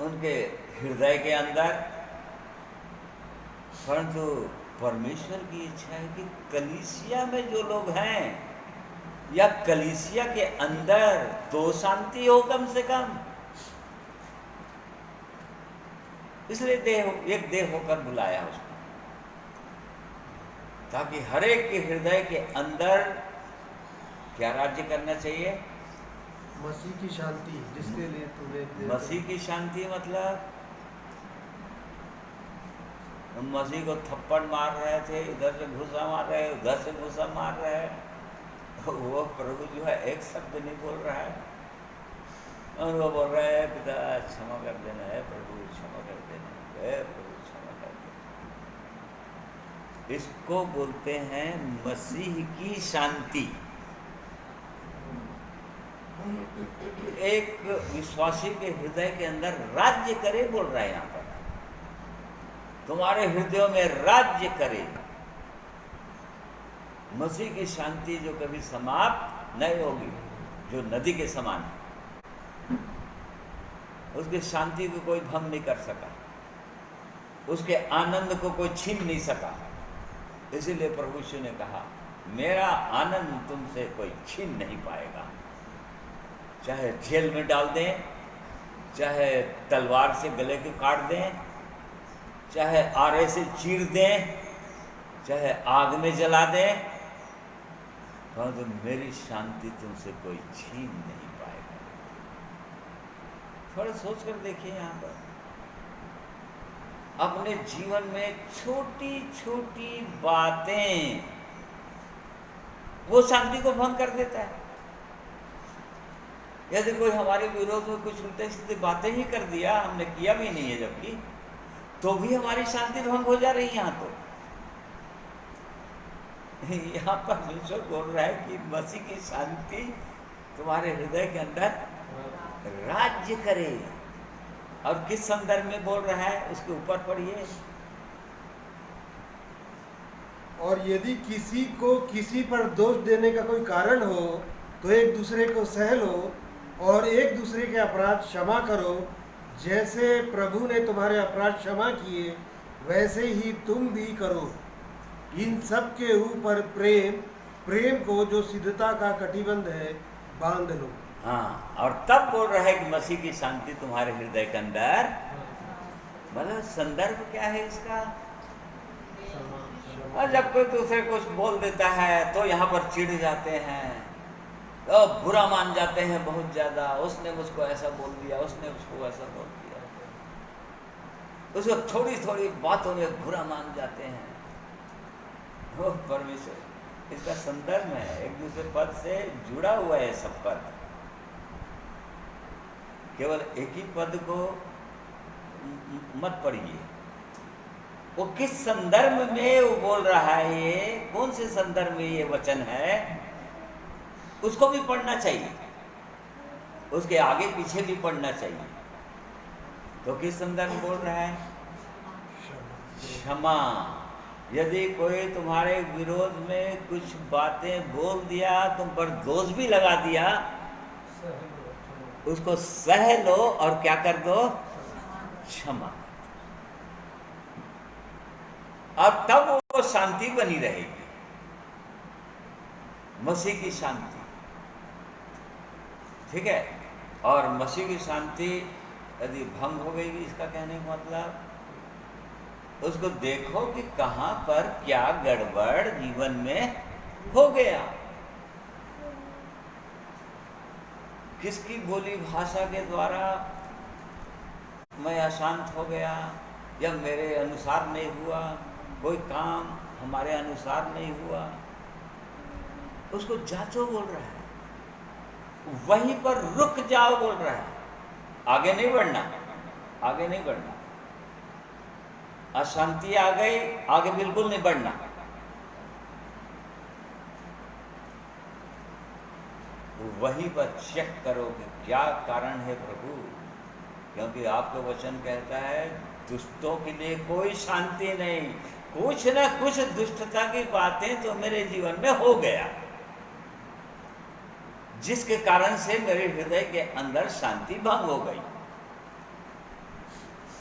उनके हृदय के अंदर। परंतु परमेश्वर की इच्छा है कि कलीसिया में जो लोग हैं या कलीसिया के अंदर तो शांति हो कम से कम। इसलिए एक देह होकर बुलाया उसको, ताकि हर एक के हृदय के अंदर क्या राज्य करना चाहिए? मसीह की शांति जिसके लिए तुम्हें। मसीह की शांति मतलब मसीह को थप्पड़ मार रहे थे, इधर से घुसा मार रहे, उधर से घुसा मार रहे, वो प्रभु जो है एक शब्द नहीं बोल रहा है और वो बोल रहा है पिता क्षमा कर देना है, प्रभु क्षमा कर देना है, प्रभु क्षमा कर देना। इसको बोलते हैं मसीह की शांति। एक विश्वासी के हृदय के अंदर राज्य करे बोल रहा है यहाँ पर, तुम्हारे हृदयों में राज्य करे। मसीह की शांति जो कभी समाप्त नहीं होगी, जो नदी के समान है, उसकी शांति को कोई भंग नहीं कर सका, उसके आनंद को कोई छीन नहीं सका। इसीलिए प्रभु यीशु ने कहा, मेरा आनंद तुमसे कोई छीन नहीं पाएगा। चाहे जेल में डाल दें, चाहे तलवार से गले को काट दें, चाहे आरे से चीर दें, चाहे आग में जला दें, परंतु मेरी शांति तुमसे कोई छीन नहीं पाएगा। थोड़ा सोच कर देखिए, यहाँ पर अपने जीवन में छोटी छोटी बातें वो शांति को भंग कर देता है। यदि कोई हमारे विरोध में कुछ उल्टे सीधे बातें ही कर दिया, हमने किया भी नहीं है जबकि, तो भी हमारी शांति भंग हो जा रही है। यहाँ तो यहाँ पर परमेश्वर बोल रहा है कि मसीह की शांति तुम्हारे हृदय के अंदर राज्य करे। और किस संदर्भ में बोल रहा है उसके ऊपर पढ़िए। और यदि किसी को किसी पर दोष देने का कोई कारण हो तो एक दूसरे को सह लो और एक दूसरे के अपराध क्षमा करो, जैसे प्रभु ने तुम्हारे अपराध क्षमा किए वैसे ही तुम भी करो। इन सब के ऊपर प्रेम को जो सिद्धता का कटिबंध है बांध लो। हाँ, और तब बोल रहा है कि मसीह की शांति तुम्हारे हृदय के अंदर, मतलब संदर्भ क्या है इसका? और जब कोई दूसरे कुछ बोल देता है तो यहाँ पर चिढ़ जाते हैं, बुरा मान जाते हैं बहुत ज़्यादा, उसने मुझको ऐसा बोल दिया, उसने उसको ऐसा बोल दिया, उसको थोड़ी थोड़ी बातों में बुरा मान जाते हैं। वो परमेश्वर इसका संदर्भ है, एक दूसरे पद से जुड़ा हुआ है सब पद, केवल एक ही पद को मत पढ़िए। वो किस संदर्भ में वो बोल रहा है, ये कौन से संदर्भ में ये वचन है, उसको भी पढ़ना चाहिए, उसके आगे पीछे भी पढ़ना चाहिए। तो किस संदर्भ में बोल रहा है? क्षमा। यदि कोई तुम्हारे विरोध में कुछ बातें बोल दिया, तुम पर दोष भी लगा दिया, उसको सह लो और क्या कर दो? क्षमा। और तब वो शांति बनी रहेगी, मसीह की शांति। ठीक है। और मसीह की शांति यदि भंग हो गई, इसका कहने का मतलब उसको देखो कि कहां पर क्या गड़बड़ जीवन में हो गया, किसकी बोली भाषा के द्वारा मैं अशांत हो गया, या मेरे अनुसार नहीं हुआ, कोई काम हमारे अनुसार नहीं हुआ, उसको जांचो बोल रहा है, वहीं पर रुक जाओ बोल रहा है, आगे नहीं बढ़ना, आगे नहीं बढ़ना। अशांति आ गई, आगे बिल्कुल नहीं बढ़ना। वहीं पर चेक करो कि क्या कारण है प्रभु, क्योंकि आपका वचन कहता है दुष्टों के लिए कोई शांति नहीं, कुछ ना कुछ दुष्टता की बातें तो मेरे जीवन में हो गया, जिसके कारण से मेरे हृदय के अंदर शांति भंग हो गई।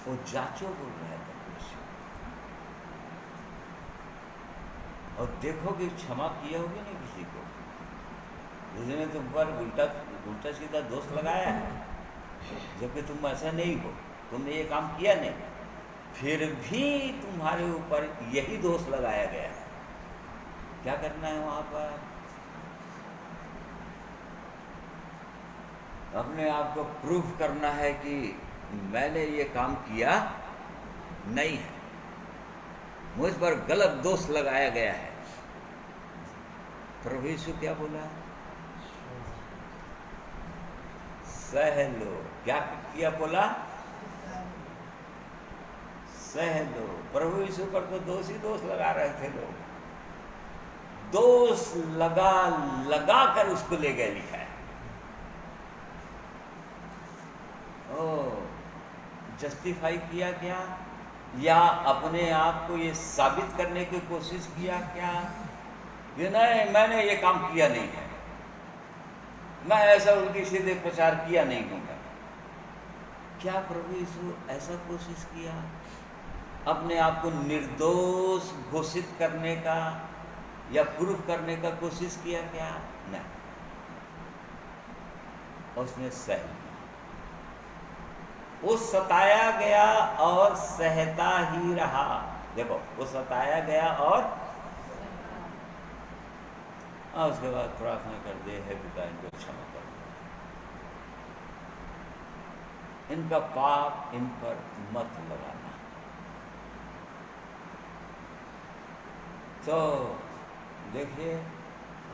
वो जांचो बोल रहा है परमेश्वर, और देखो कि क्षमा किया होगी नहीं किसी को, जिसने तुम पर उल्टा सीधा दोष लगाया है, जबकि तुम ऐसा नहीं हो, तुमने ये काम किया नहीं, फिर भी तुम्हारे ऊपर यही दोष लगाया गया है। क्या करना है वहां पर? अपने आप को प्रूफ करना है कि मैंने ये काम किया नहीं है, मुझ पर गलत दोष लगाया गया है। प्रभु यीशु क्या बोला? सह लो। क्या किया बोला? सह लो। प्रभु यीशु पर तो दोष ही दोष लगा रहे थे लोग, दोष लगा लगा कर उसको ले गए, लिखा है। जस्टिफाई किया क्या, या अपने आप को ये साबित करने की कोशिश किया क्या, ये नहीं मैंने ये काम किया नहीं है, मैं ऐसा उल्टी सीधे प्रचार किया नहीं हूँ। क्या प्रभु यीशु ऐसा कोशिश किया अपने आप को निर्दोष घोषित करने का या प्रूफ करने का कोशिश किया क्या? नहीं, उसने सही, वो सताया गया और सहता ही रहा। देखो, वो सताया गया और उसके बाद प्रार्थना कर दे, है पिता इनको क्षमा कर दो, इनका पाप इन पर मत लगाना। तो देखिए,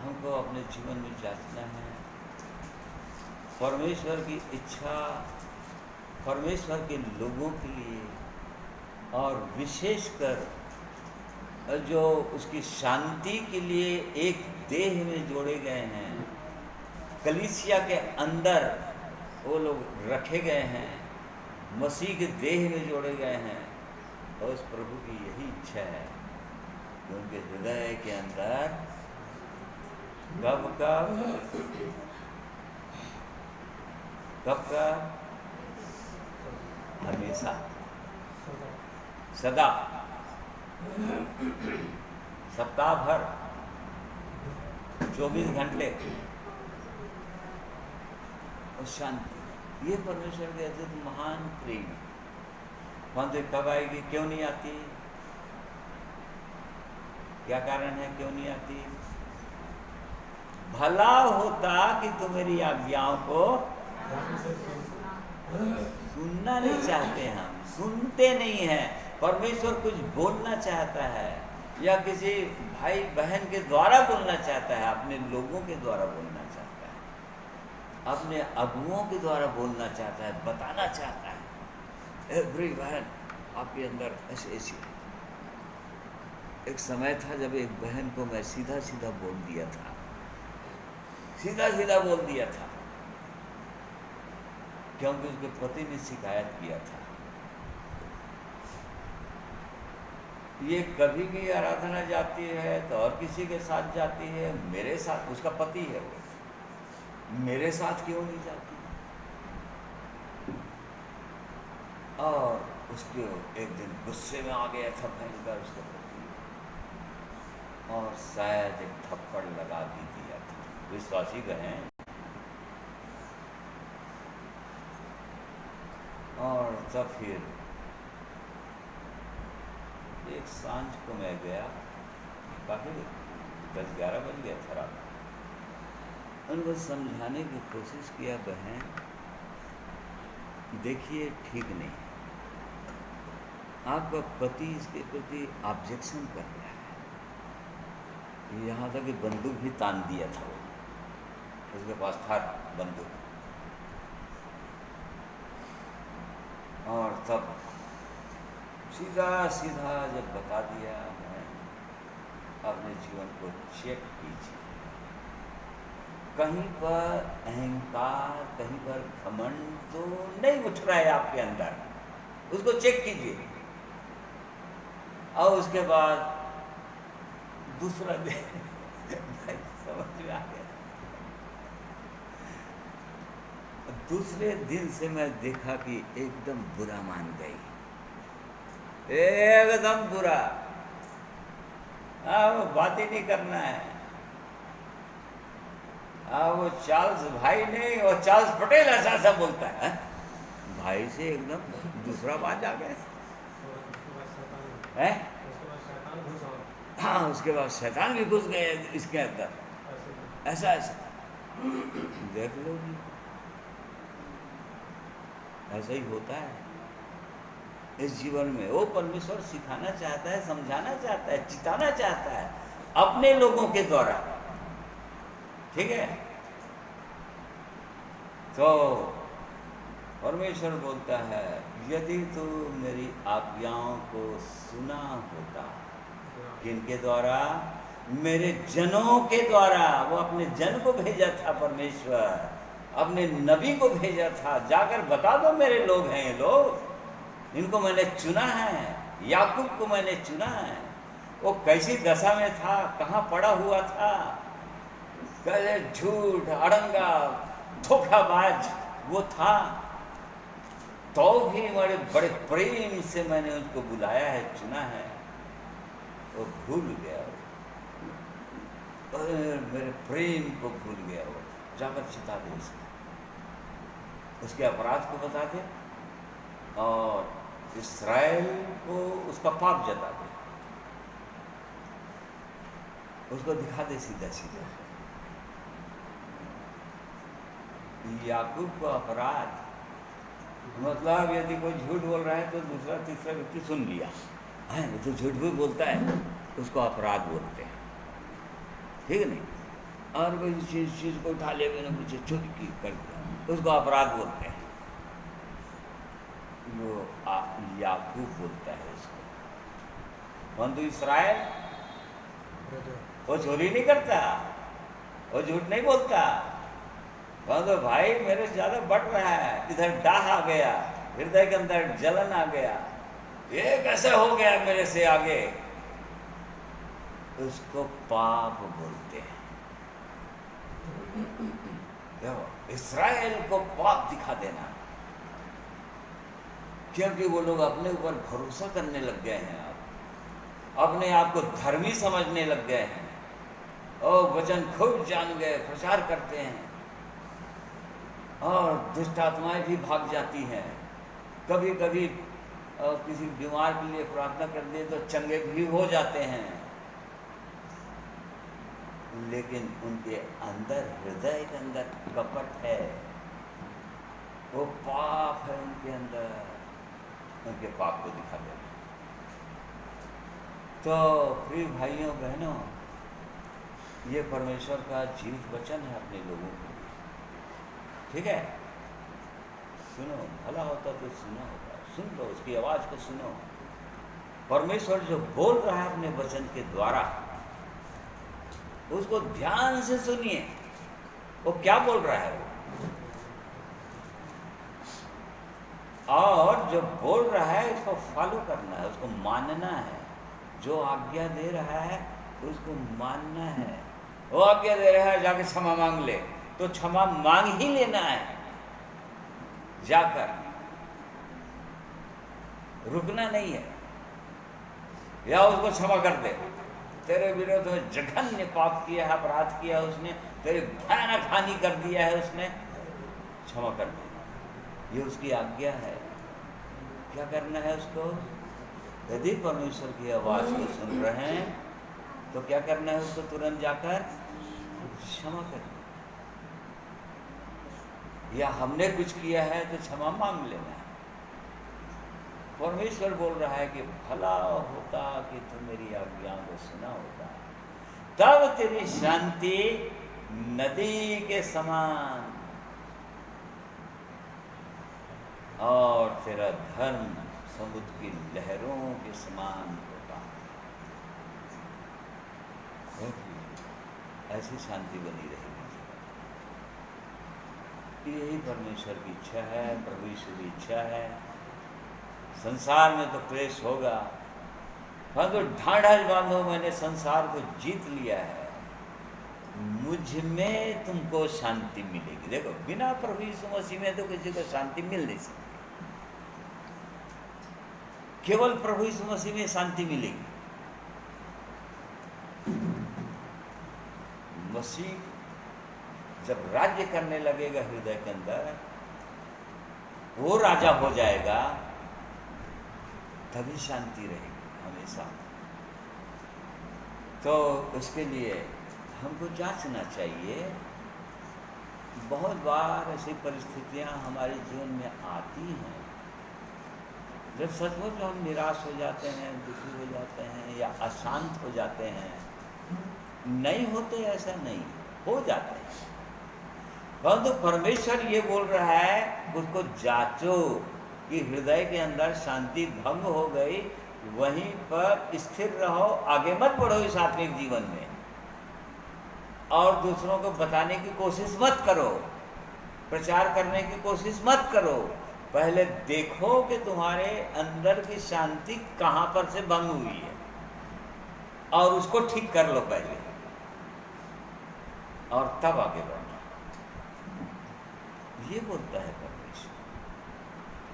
हमको अपने जीवन में जांचना है, परमेश्वर की इच्छा परमेश्वर के लोगों के लिए, और विशेषकर जो उसकी शांति के लिए एक देह में जोड़े गए हैं, कलीसिया के अंदर वो लोग रखे गए हैं, मसीह के देह में जोड़े गए हैं, और उस प्रभु की यही इच्छा है कि उनके हृदय के अंदर कब हमेशा, सदा, सप्ताह भर, 24 घंटे और शांति। ये परमेश्वर के अद्भुत महान प्रेम। परंतु कब आएगी? क्यों नहीं आती? क्या कारण है क्यों नहीं आती? भला होता कि तुम मेरी आज्ञाओं को सुनना नहीं चाहते, हम सुनते नहीं हैं। परमेश्वर कुछ बोलना चाहता है या किसी भाई बहन के द्वारा बोलना चाहता है, अपने लोगों के द्वारा बोलना चाहता है, अपने अगुओं के द्वारा बोलना चाहता है, बताना चाहता है। एवरी बहन आपके अंदर ऐसे ऐसी। एक समय था जब एक बहन को मैं सीधा सीधा बोल दिया था, सीधा सीधा बोल दिया था, क्योंकि उसके पति ने शिकायत किया था। ये कभी भी आराधना जाती है तो और किसी के साथ जाती है, मेरे साथ, उसका पति है वो, मेरे साथ क्यों नहीं जाती? और उसको एक दिन गुस्से में आ गया था भयंकर उसका पति, और शायद एक थप्पड़ लगा भी दिया था। विश्वासी गए और तब फिर एक सांझ को मैं गया, काफी 10-11 बज गया था रात। उनको समझाने की कोशिश किया, बहन देखिए ठीक नहीं, आपका पति इसके प्रति ऑब्जेक्शन कर रहा है। यहाँ तक कि बंदूक भी तान दिया था वो, उसके पास था बंदूक। और तब सीधा सीधा जब बता दिया, मैं अपने जीवन को चेक कीजिए, कहीं पर अहंकार, कहीं पर घमंड तो नहीं उठ रहा है आपके अंदर, उसको चेक कीजिए। और उसके बाद दूसरा दिन समझ में आ गया। दूसरे दिन से मैं देखा कि एकदम बुरा मान गई, एकदम बुरा। वो बात ही नहीं करना है। वो चार्ल्स भाई नहीं, वो चार्ल्स पटेल ऐसा ऐसा बोलता है, भाई से एकदम दूसरा बात आ गया है। हाँ, उसके बाद शैतान भी घुस गए इसके अंदर, ऐसा ऐसा। देख लो जी, ऐसा ही होता है इस जीवन में। वो परमेश्वर सिखाना चाहता है, समझाना चाहता है, चिताना चाहता है अपने लोगों के द्वारा, ठीक है। तो परमेश्वर बोलता है, यदि तू मेरी आज्ञाओं को सुना होता, किनके द्वारा? मेरे जनों के द्वारा। वो अपने जन को भेजा था परमेश्वर, अपने नबी को भेजा था, जाकर बता दो मेरे लोग हैं ये लोग, इनको मैंने चुना है, याकूब को मैंने चुना है। वो कैसी दशा में था, कहाँ पड़ा हुआ था, कैसे झूठ, अड़ंगा, धोखाबाज वो था, तो भी बड़े बड़े प्रेम से मैंने उनको बुलाया है, चुना है। वो भूल गया, मेरे प्रेम को भूल गया। वो जाकर चिता दे उसके अपराध को बता दे और इस्राएल को उसका पाप जता दे, उसको दिखा दे सीधा सीधा। याकूब को अपराध मतलब यदि कोई झूठ बोल रहा है तो दूसरा तीसरा व्यक्ति सुन लिया है, वो तो झूठ भी बोलता है, उसको अपराध बोलते हैं, ठीक है नहीं। और कोई चीज़ को उठा ले, मैंने कुछ चोरी की कर दिया, उसको अपराध बोलते हैं। वो याकूब बोलता है इसको। परंतु इस्राएल वो चोरी नहीं करता, वो झूठ नहीं बोलता। परंतु भाई मेरे से ज़्यादा बढ़ रहा है, इधर डाह आ गया, हृदय के अंदर जलन आ गया, ये कैसे हो गया मेरे से आगे, उसको पाप बोलते हैं। इस्राएल को पाप दिखा देना, क्योंकि वो लोग अपने ऊपर भरोसा करने लग गए हैं, अपने आप को धर्मी समझने लग गए हैं और वचन खूब जान गए, प्रचार करते हैं और दुष्ट आत्माएं भी भाग जाती हैं। कभी कभी किसी बीमार के लिए प्रार्थना कर दिए तो चंगे भी हो जाते हैं। लेकिन उनके अंदर, हृदय के अंदर कपट है, वो पाप है उनके अंदर, उनके पाप को दिखा देना। तो प्रिय भाइयों बहनों, ये परमेश्वर का जीवित वचन है अपने लोगों को, ठीक है। सुनो, भला होता तो सुना होता, सुन लो, उसकी आवाज़ को सुनो। परमेश्वर जो बोल रहा है अपने वचन के द्वारा, उसको ध्यान से सुनिए। वो क्या बोल रहा है और जो बोल रहा है उसको फॉलो करना है, उसको मानना है। जो आज्ञा दे रहा है उसको मानना है। वो आज्ञा दे रहा है जाके क्षमा मांग ले, तो क्षमा मांग ही लेना है जाकर, रुकना नहीं है। या उसको क्षमा कर दे, तेरे विरोध में जघन्य पाप किया है, अपराध किया है उसने, तेरे भयानक हानि कर दिया है उसने, क्षमा कर दे। ये उसकी आज्ञा है। क्या करना है उसको? यदि परमेश्वर की आवाज़ को सुन रहे हैं तो क्या करना है उसको? तुरंत जाकर क्षमा कर, या हमने कुछ किया है तो क्षमा मांग लेना है। परमेश्वर बोल रहा है कि भला होता कि तुम मेरी आज्ञाओं को सुना होता, तब तेरी शांति नदी के समान और तेरा धर्म समुद्र की लहरों के समान होता। ऐसी शांति बनी रहेगी। यही परमेश्वर की इच्छा है, प्रभु यीशु की इच्छा है। संसार में तो क्लेश होगा, परंतु ढाढ़ बांधो, मैंने संसार को जीत लिया है, मुझ में तुमको शांति मिलेगी। देखो, बिना प्रभु यीशु मसीह में तो किसी को शांति मिल नहीं सकती, केवल प्रभु यीशु मसीह में शांति मिलेगी। मसीह जब राज्य करने लगेगा हृदय के अंदर, वो राजा हो जाएगा, तभी शांति रहेगी हमेशा। तो उसके लिए हमको जांचना चाहिए। बहुत बार ऐसी परिस्थितियां हमारे जीवन में आती हैं जब सचमुच हम निराश हो जाते हैं, दुखी हो जाते हैं या अशांत हो जाते हैं। नहीं होते ऐसा नहीं, हो जाते हैं, परंतु परमेश्वर ये बोल रहा है उसको जांचो कि हृदय के अंदर शांति भंग हो गई, वहीं पर स्थिर रहो, आगे मत बढ़ो इस आत्मिक जीवन में, और दूसरों को बताने की कोशिश मत करो, प्रचार करने की कोशिश मत करो। पहले देखो कि तुम्हारे अंदर की शांति कहाँ पर से भंग हुई है और उसको ठीक कर लो पहले, और तब आगे बढ़ना। ये बोलता है परमेश्वर।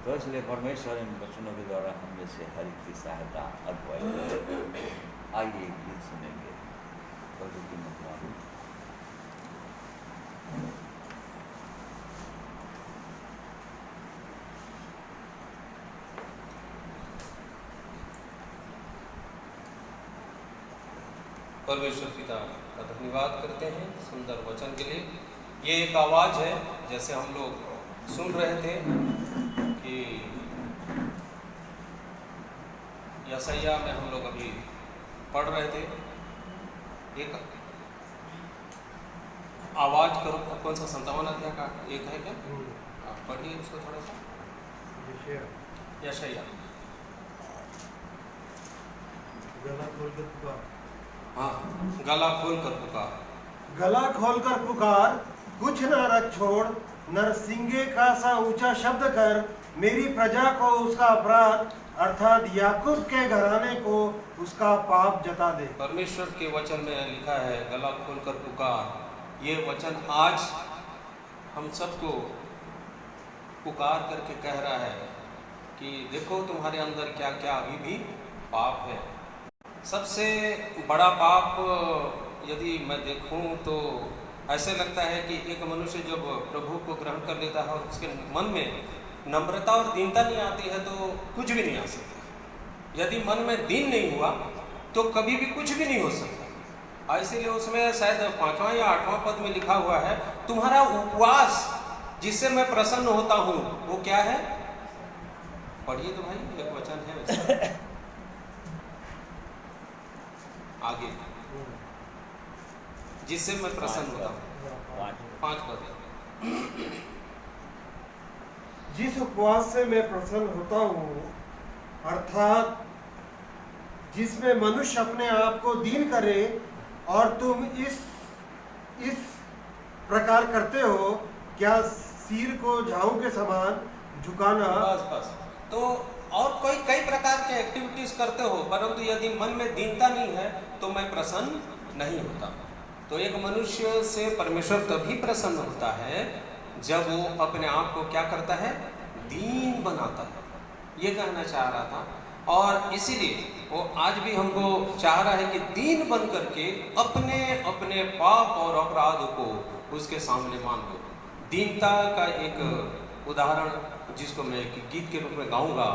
तो इसलिए परमेश्वर इन वचनों के द्वारा हम में से हर एक की सहायता अगुवाई करे। आइए एक गीत सुनेंगे, प्रभु की महिमा। परमेश्वर पिता का धन्यवाद करते हैं सुंदर वचन के लिए। ये एक आवाज़ है, जैसे हम लोग सुन रहे थे कि यशायाह में हम लोग अभी पढ़ रहे थे, एक आवाज़ करो, कौन सा 57 अध्याय का एक है क्या? आप पढ़िए उसको थोड़ा सा। यशायाह हाँ, गला खोल कर पुकार, गला खोलकर पुकार, कुछ न रख छोड़, नरसिंगे का सा ऊंचा शब्द कर, मेरी प्रजा को उसका अपराध अर्थात याकूब के घराने को उसका पाप जता दे। परमेश्वर के वचन में लिखा है गला खोल कर पुकार। ये वचन आज हम सबको पुकार करके कह रहा है कि देखो तुम्हारे अंदर क्या क्या अभी भी पाप है। सबसे बड़ा पाप यदि मैं देखूं तो ऐसे लगता है कि एक मनुष्य जब प्रभु को ग्रहण कर लेता है और उसके मन में नम्रता और दीनता नहीं आती है तो कुछ भी नहीं आ सकता। यदि मन में दीन नहीं हुआ तो कभी भी कुछ भी नहीं हो सकता। इसीलिए उसमें शायद 5वां या 8वां पद में लिखा हुआ है, तुम्हारा उपवास जिससे मैं प्रसन्न होता हूँ वो क्या है? पढ़िए तो भाई, एक वचन है उसका। आगे, जिससे मैं प्रसन्न होता हूँ, 5 पद। जिस उपवास से मैं प्रसन्न होता हूँ, अर्थात जिसमें मनुष्य अपने आप को दीन करे, और तुम इस प्रकार करते हो, क्या सिर को झाऊ के समान झुकाना। बस तो और कई प्रकार के एक्टिविटीज करते हो, परंतु यदि मन में दीनता नहीं है तो मैं प्रसन्न नहीं होता। तो एक मनुष्य से परमेश्वर तभी प्रसन्न होता है जब वो अपने आप को क्या करता है? दीन बनाता है। ये कहना चाह रहा था, और इसीलिए वो आज भी हमको चाह रहा है कि दीन बन करके अपने अपने पाप और अपराध को उसके सामने मान लो। दीनता का एक उदाहरण जिसको मैं गीत के रूप में गाऊंगा,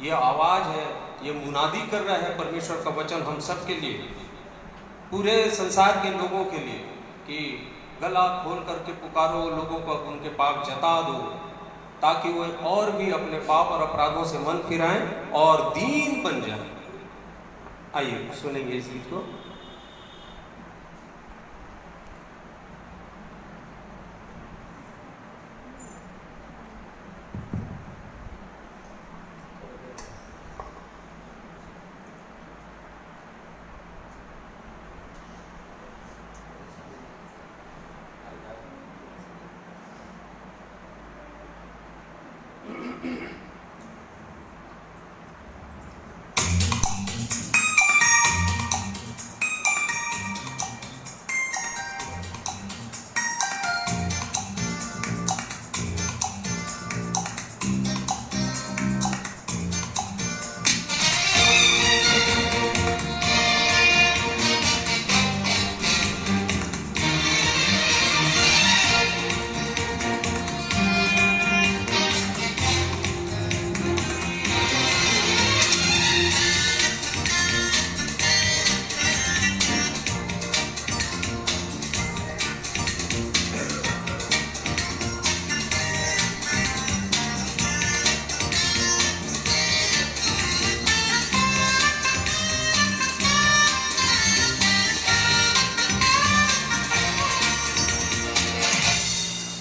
ये आवाज़ है, ये मुनादी कर रहा है परमेश्वर का वचन हम सब के लिए, पूरे संसार के लोगों के लिए, कि गला खोल करके पुकारो लोगों को, उनके पाप जता दो, ताकि वो और भी अपने पाप और अपराधों से मन फिराएं और दीन बन जाएं। आइए सुनेंगे इस गीत को।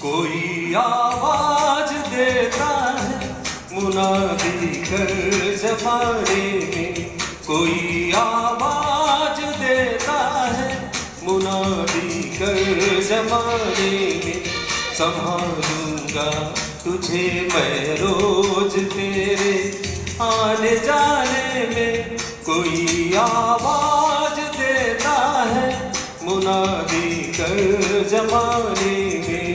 कोई आवाज देता है मुनादी कर जमाने में, कोई आवाज देता है मुनादी कर जमाने में, संभालूंगा तुझे मैं रोज तेरे आने जाने में। कोई आवाज देता है मुनादी कर जमाने में।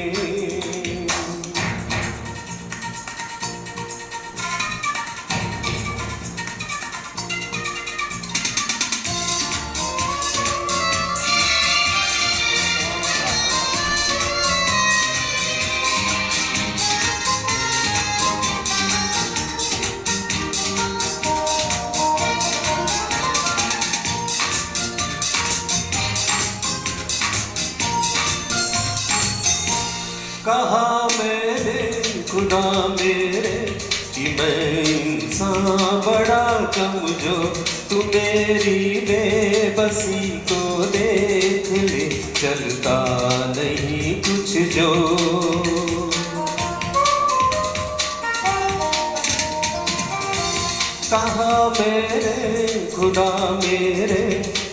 कहा मैंने खुदा मेरे कि मैं इंसान बड़ा कमजोर, तू मेरी बेबसी को देख ले, चलता नहीं कुछ जो। कहा मेरे खुदा मेरे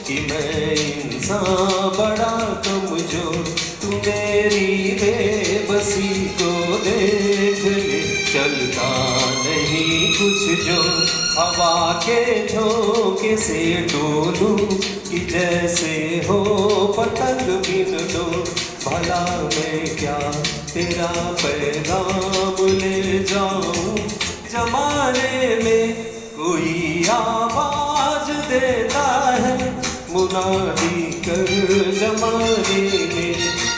कि मैं इंसान बड़ा कमजोर, तू मेरी बेबसी को देख ले, चलता नहीं कुछ जो। हवा के झोंके से डोलूं कि जैसे हो पतंग बिन लो, भला मैं क्या तेरा पैगाम ले जाऊं जमाने में। कोई आवाज देता है मुनादी कर जमाने में,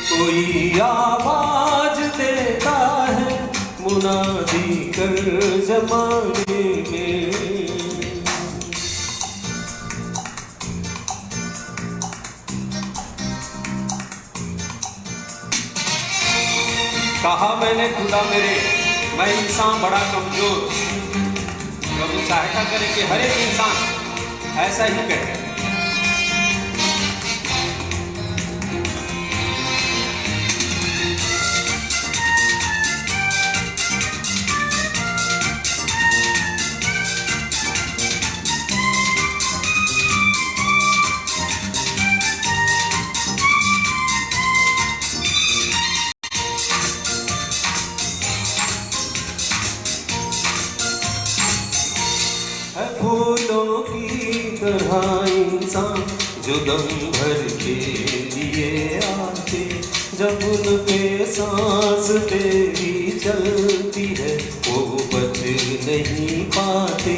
कोई आवाज देता है मुनादी कर जमाने में। कहा मैंने खुदा मेरे, मैं इंसान बड़ा कमजोर। प्रभु सहायता करे कि हर एक इंसान ऐसा ही कहे। फूलों की तरह इंसान जो दम भर के लिए आते, जब उन पे सांस तेरी चलती है वो बच नहीं पाते।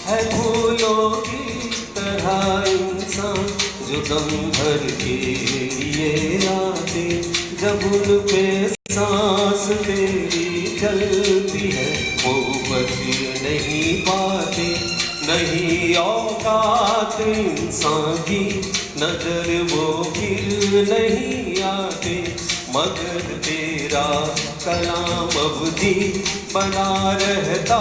है फूलों की तरह इंसान जो दम भर के लिए आते, जब उन पे सांस तेरी चलती है वो बच नहीं पाते। नहीं औकात इंसान की नजर वो फिर नहीं आते, मगर तेरा कलाम अवधि बना रहता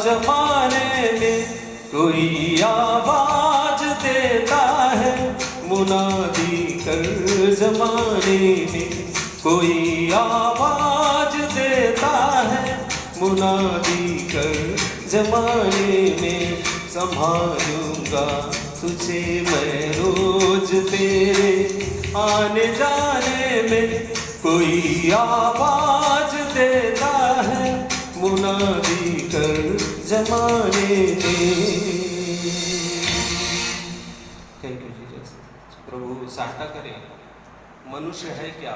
जमाने में। कोई आवाज देता है मुनादी कर जमाने में, कोई आवाज देता है मुनादी कर जमाने में। संभालूंगा तुझे मैं रोज तेरे आने जाने में, कोई आवाज देता है मुनादी कर जमाने में। Thank you Jesus. प्रभु सहायता करे। मनुष्य है क्या?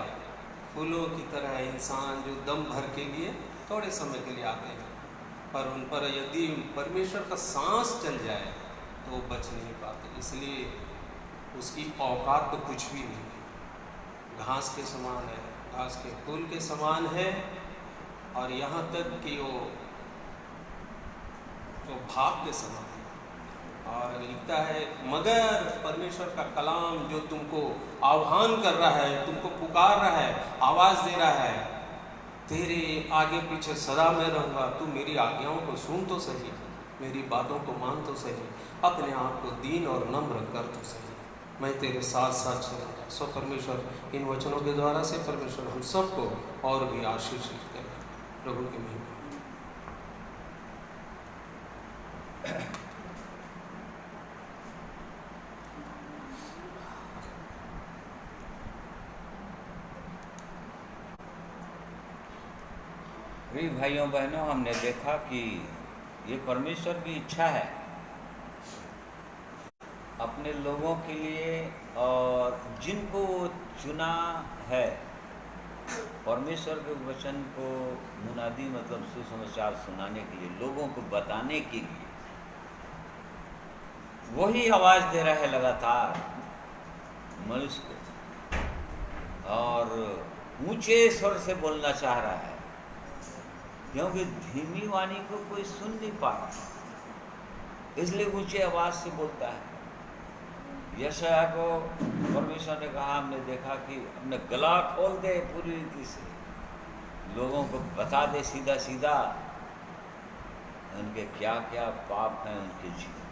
फूलों की तरह इंसान जो दम भर के लिए थोड़े समय के लिए आते हैं, पर उन पर यदि परमेश्वर का सांस चल जाए तो वो बच नहीं पाते। इसलिए उसकी औकात तो कुछ भी नहीं है, घास के समान है, घास के फूल के समान है। और यहाँ तक कि वो भाप के समान है। और लिखता है मगर परमेश्वर का कलाम जो तुमको आह्वान कर रहा है, तुमको पुकार रहा है, आवाज़ दे रहा है, तेरे आगे पीछे सदा मैं रहूँगा, तू मेरी आज्ञाओं को सुन तो सही, मेरी बातों को मान तो सही, अपने आप को दीन और नम्र कर तो सही, मैं तेरे साथ साथ चलूँगा। सो परमेश्वर इन वचनों के द्वारा से परमेश्वर हम सबको और भी आशीषित करे। प्रभु की महिमा। प्रिय भाइयों बहनों, हमने देखा कि ये परमेश्वर की इच्छा है अपने लोगों के लिए, और जिनको चुना है परमेश्वर के वचन को मुनादी मतलब सुसमाचार सुनाने के लिए, लोगों को बताने के लिए, वही आवाज़ दे रहा है लगातार मनुष्य को, और ऊंचे स्वर से बोलना चाह रहा है, क्योंकि धीमी वाणी को कोई सुन नहीं पा रहा, इसलिए ऊंचे आवाज से बोलता है। यशायाह को परमेश्वर ने कहा, हमने देखा कि अपने गला खोल दे पूरी रीति से, लोगों को बता दे सीधा सीधा उनके क्या क्या पाप हैं उनके जीवन,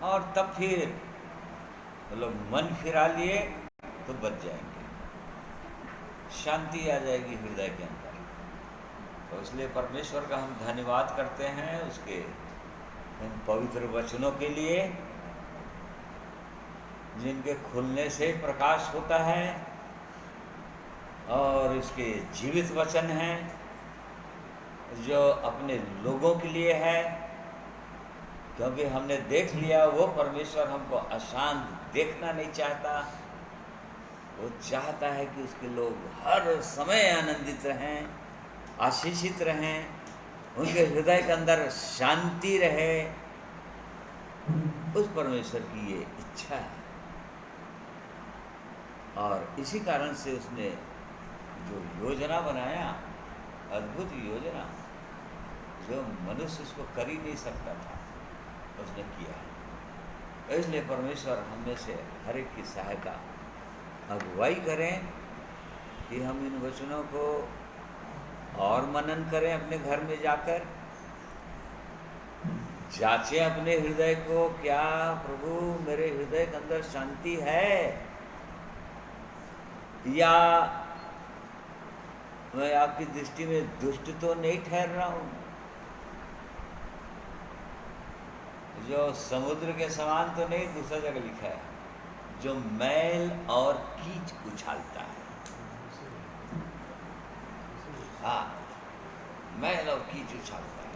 और तब फिर लोग मन फिरा लिए तो बच जाएंगे, शांति आ जाएगी हृदय के अंदर। तो इसलिए परमेश्वर का हम धन्यवाद करते हैं उसके उन पवित्र वचनों के लिए, जिनके खुलने से प्रकाश होता है, और इसके जीवित वचन हैं जो अपने लोगों के लिए है, क्योंकि हमने देख लिया वो परमेश्वर हमको अशांत देखना नहीं चाहता, वो चाहता है कि उसके लोग हर समय आनंदित रहें, आशीषित रहें, उनके हृदय के अंदर शांति रहे। उस परमेश्वर की ये इच्छा है, और इसी कारण से उसने जो योजना बनाया, अद्भुत योजना जो मनुष्य उसको कर ही नहीं सकता था, उसने किया है। इसलिए परमेश्वर हम में से हर एक की सहायता अगुवाई करें कि हम इन वचनों को और मनन करें अपने घर में जाकर, जांचें अपने हृदय को, क्या प्रभु मेरे हृदय के अंदर शांति है या मैं आपकी दृष्टि में दुष्ट तो नहीं ठहर रहा हूं, जो समुद्र के समान तो नहीं, दूसरा जगह लिखा है जो मैल और कीच उछालता है। हाँ, मैल और कीच उछालता है।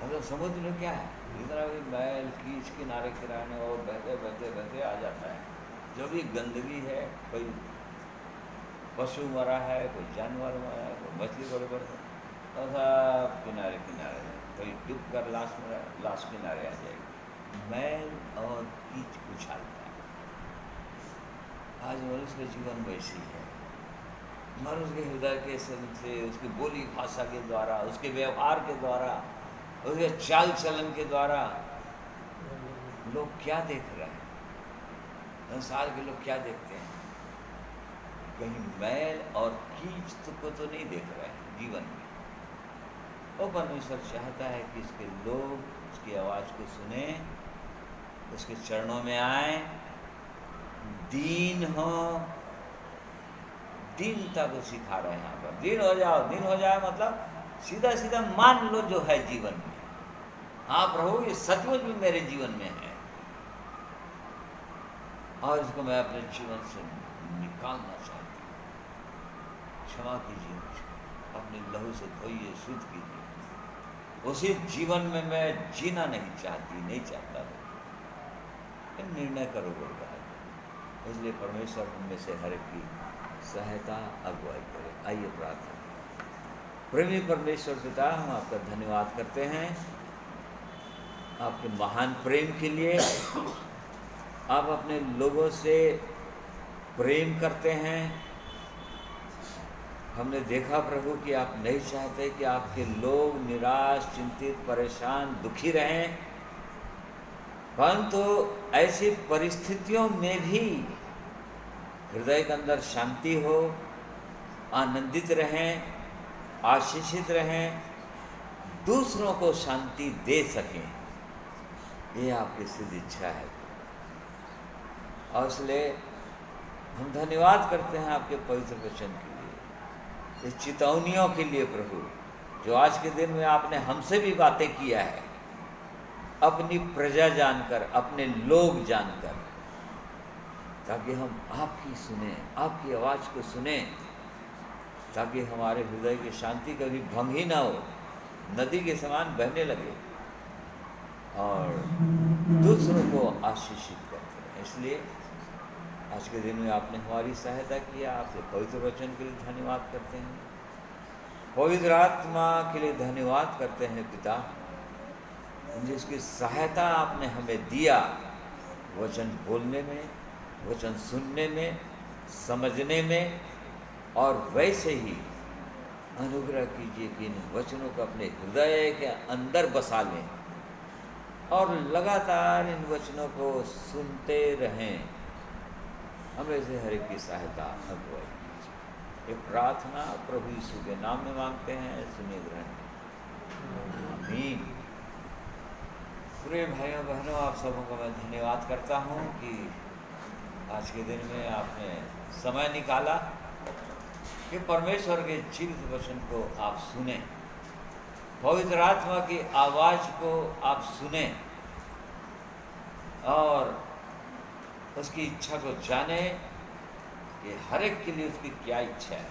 मतलब समुद्र में क्या है, इतना भी मैल कीच किनारे किनारे और बहते बहते बहते आ जाता है। जो भी गंदगी है, कोई पशु मरा है, कोई जानवर मरा है, कोई मछली बड़े बड़े, तो सब किनारे किनारे है, कोई डूब कर लाश किनारे आ जाएगी। मैल और कीच उछालता है। आज मनुष्य का जीवन वैसी है। मनुष्य के हृदय के से, उसकी बोली भाषा के द्वारा, उसके व्यवहार के द्वारा, उसके चाल चलन के द्वारा लोग क्या देख रहे हैं, संसार के लोग क्या देखते हैं? कहीं मैल और कीच को तो नहीं देख रहे हैं जीवन में। वो परमेश्वर चाहता है कि इसके लोग उसकी आवाज़ को सुने, उसके चरणों में आए, दीन हो। दीनता को सिखा रहे हैं यहाँ पर। दीन हो जाओ, दीन हो जाए मतलब सीधा सीधा मान लो जो है जीवन में। हाँ प्रभु, ये सचमुच में मेरे जीवन में है और इसको मैं अपने जीवन से निकालना चाहती हूँ। क्षमा कीजिए मुझे, अपने लहू से धोइए, शुद्ध कीजिए। उसी जीवन में मैं जीना नहीं चाहती, नहीं चाहता। निर्णय करो बोलता है। इसलिए परमेश्वर हम में से हर एक की सहायता अगुवाई करे। आइए प्रार्थना। प्रेमी परमेश्वर पिता, हम आपका धन्यवाद करते हैं आपके महान प्रेम के लिए। आप अपने लोगों से प्रेम करते हैं। हमने देखा प्रभु कि आप नहीं चाहते कि आपके लोग निराश, चिंतित, परेशान, दुखी रहें, परंतु ऐसी परिस्थितियों में भी हृदय के अंदर शांति हो, आनंदित रहें, आशीषित रहें, दूसरों को शांति दे सकें। ये आपकी सिद्ध इच्छा है और इसलिए हम धन्यवाद करते हैं आपके पवित्र वचन के लिए, इस चेतावनियों के लिए प्रभु, जो आज के दिन में आपने हमसे भी बातें किया है, अपनी प्रजा जानकर, अपने लोग जानकर, ताकि हम आपकी सुने, आपकी आवाज़ को सुने, ताकि हमारे हृदय की शांति कभी भंग ही ना हो, नदी के समान बहने लगे और दूसरों को आशीषित करते हैं। इसलिए आज के दिन में आपने हमारी सहायता किया, आपके पवित्र वचन के लिए धन्यवाद करते हैं, पवित्र आत्मा के लिए धन्यवाद करते हैं पिता, जिसकी सहायता आपने हमें दिया वचन बोलने में, वचन सुनने में, समझने में, और वैसे ही अनुग्रह कीजिए कि इन वचनों को अपने हृदय के अंदर बसा लें और लगातार इन वचनों को सुनते रहें। हमें से हर एक की सहायता अगुवाई कीजिए। ये प्रार्थना प्रभु यीशु के नाम में मांगते हैं, सुनिए ग्रहण। आमीन। प्रिय भाइयों बहनों, आप सबों को मैं धन्यवाद करता हूँ कि आज के दिन में आपने समय निकाला कि परमेश्वर के जीवित वचन को आप सुने, पवित्र आत्मा की आवाज़ को आप सुने और उसकी इच्छा को जाने कि हर एक के लिए उसकी क्या इच्छा है।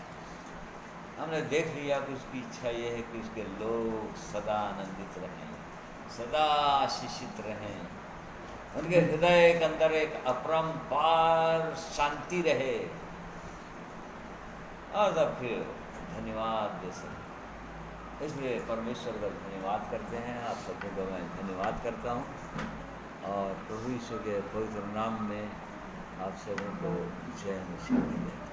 हमने देख लिया कि उसकी इच्छा ये है कि उसके लोग सदा आनंदित रहें, सदा आशीषित रहें, उनके हृदय के अंदर एक अपरंपार शांति रहे और तब फिर धन्यवाद दे सकें। इसलिए परमेश्वर का धन्यवाद करते हैं। आप सबको को मैं धन्यवाद करता हूँ और प्रभु यीशु के पवित्र नाम में आप सबों को जय मसीह।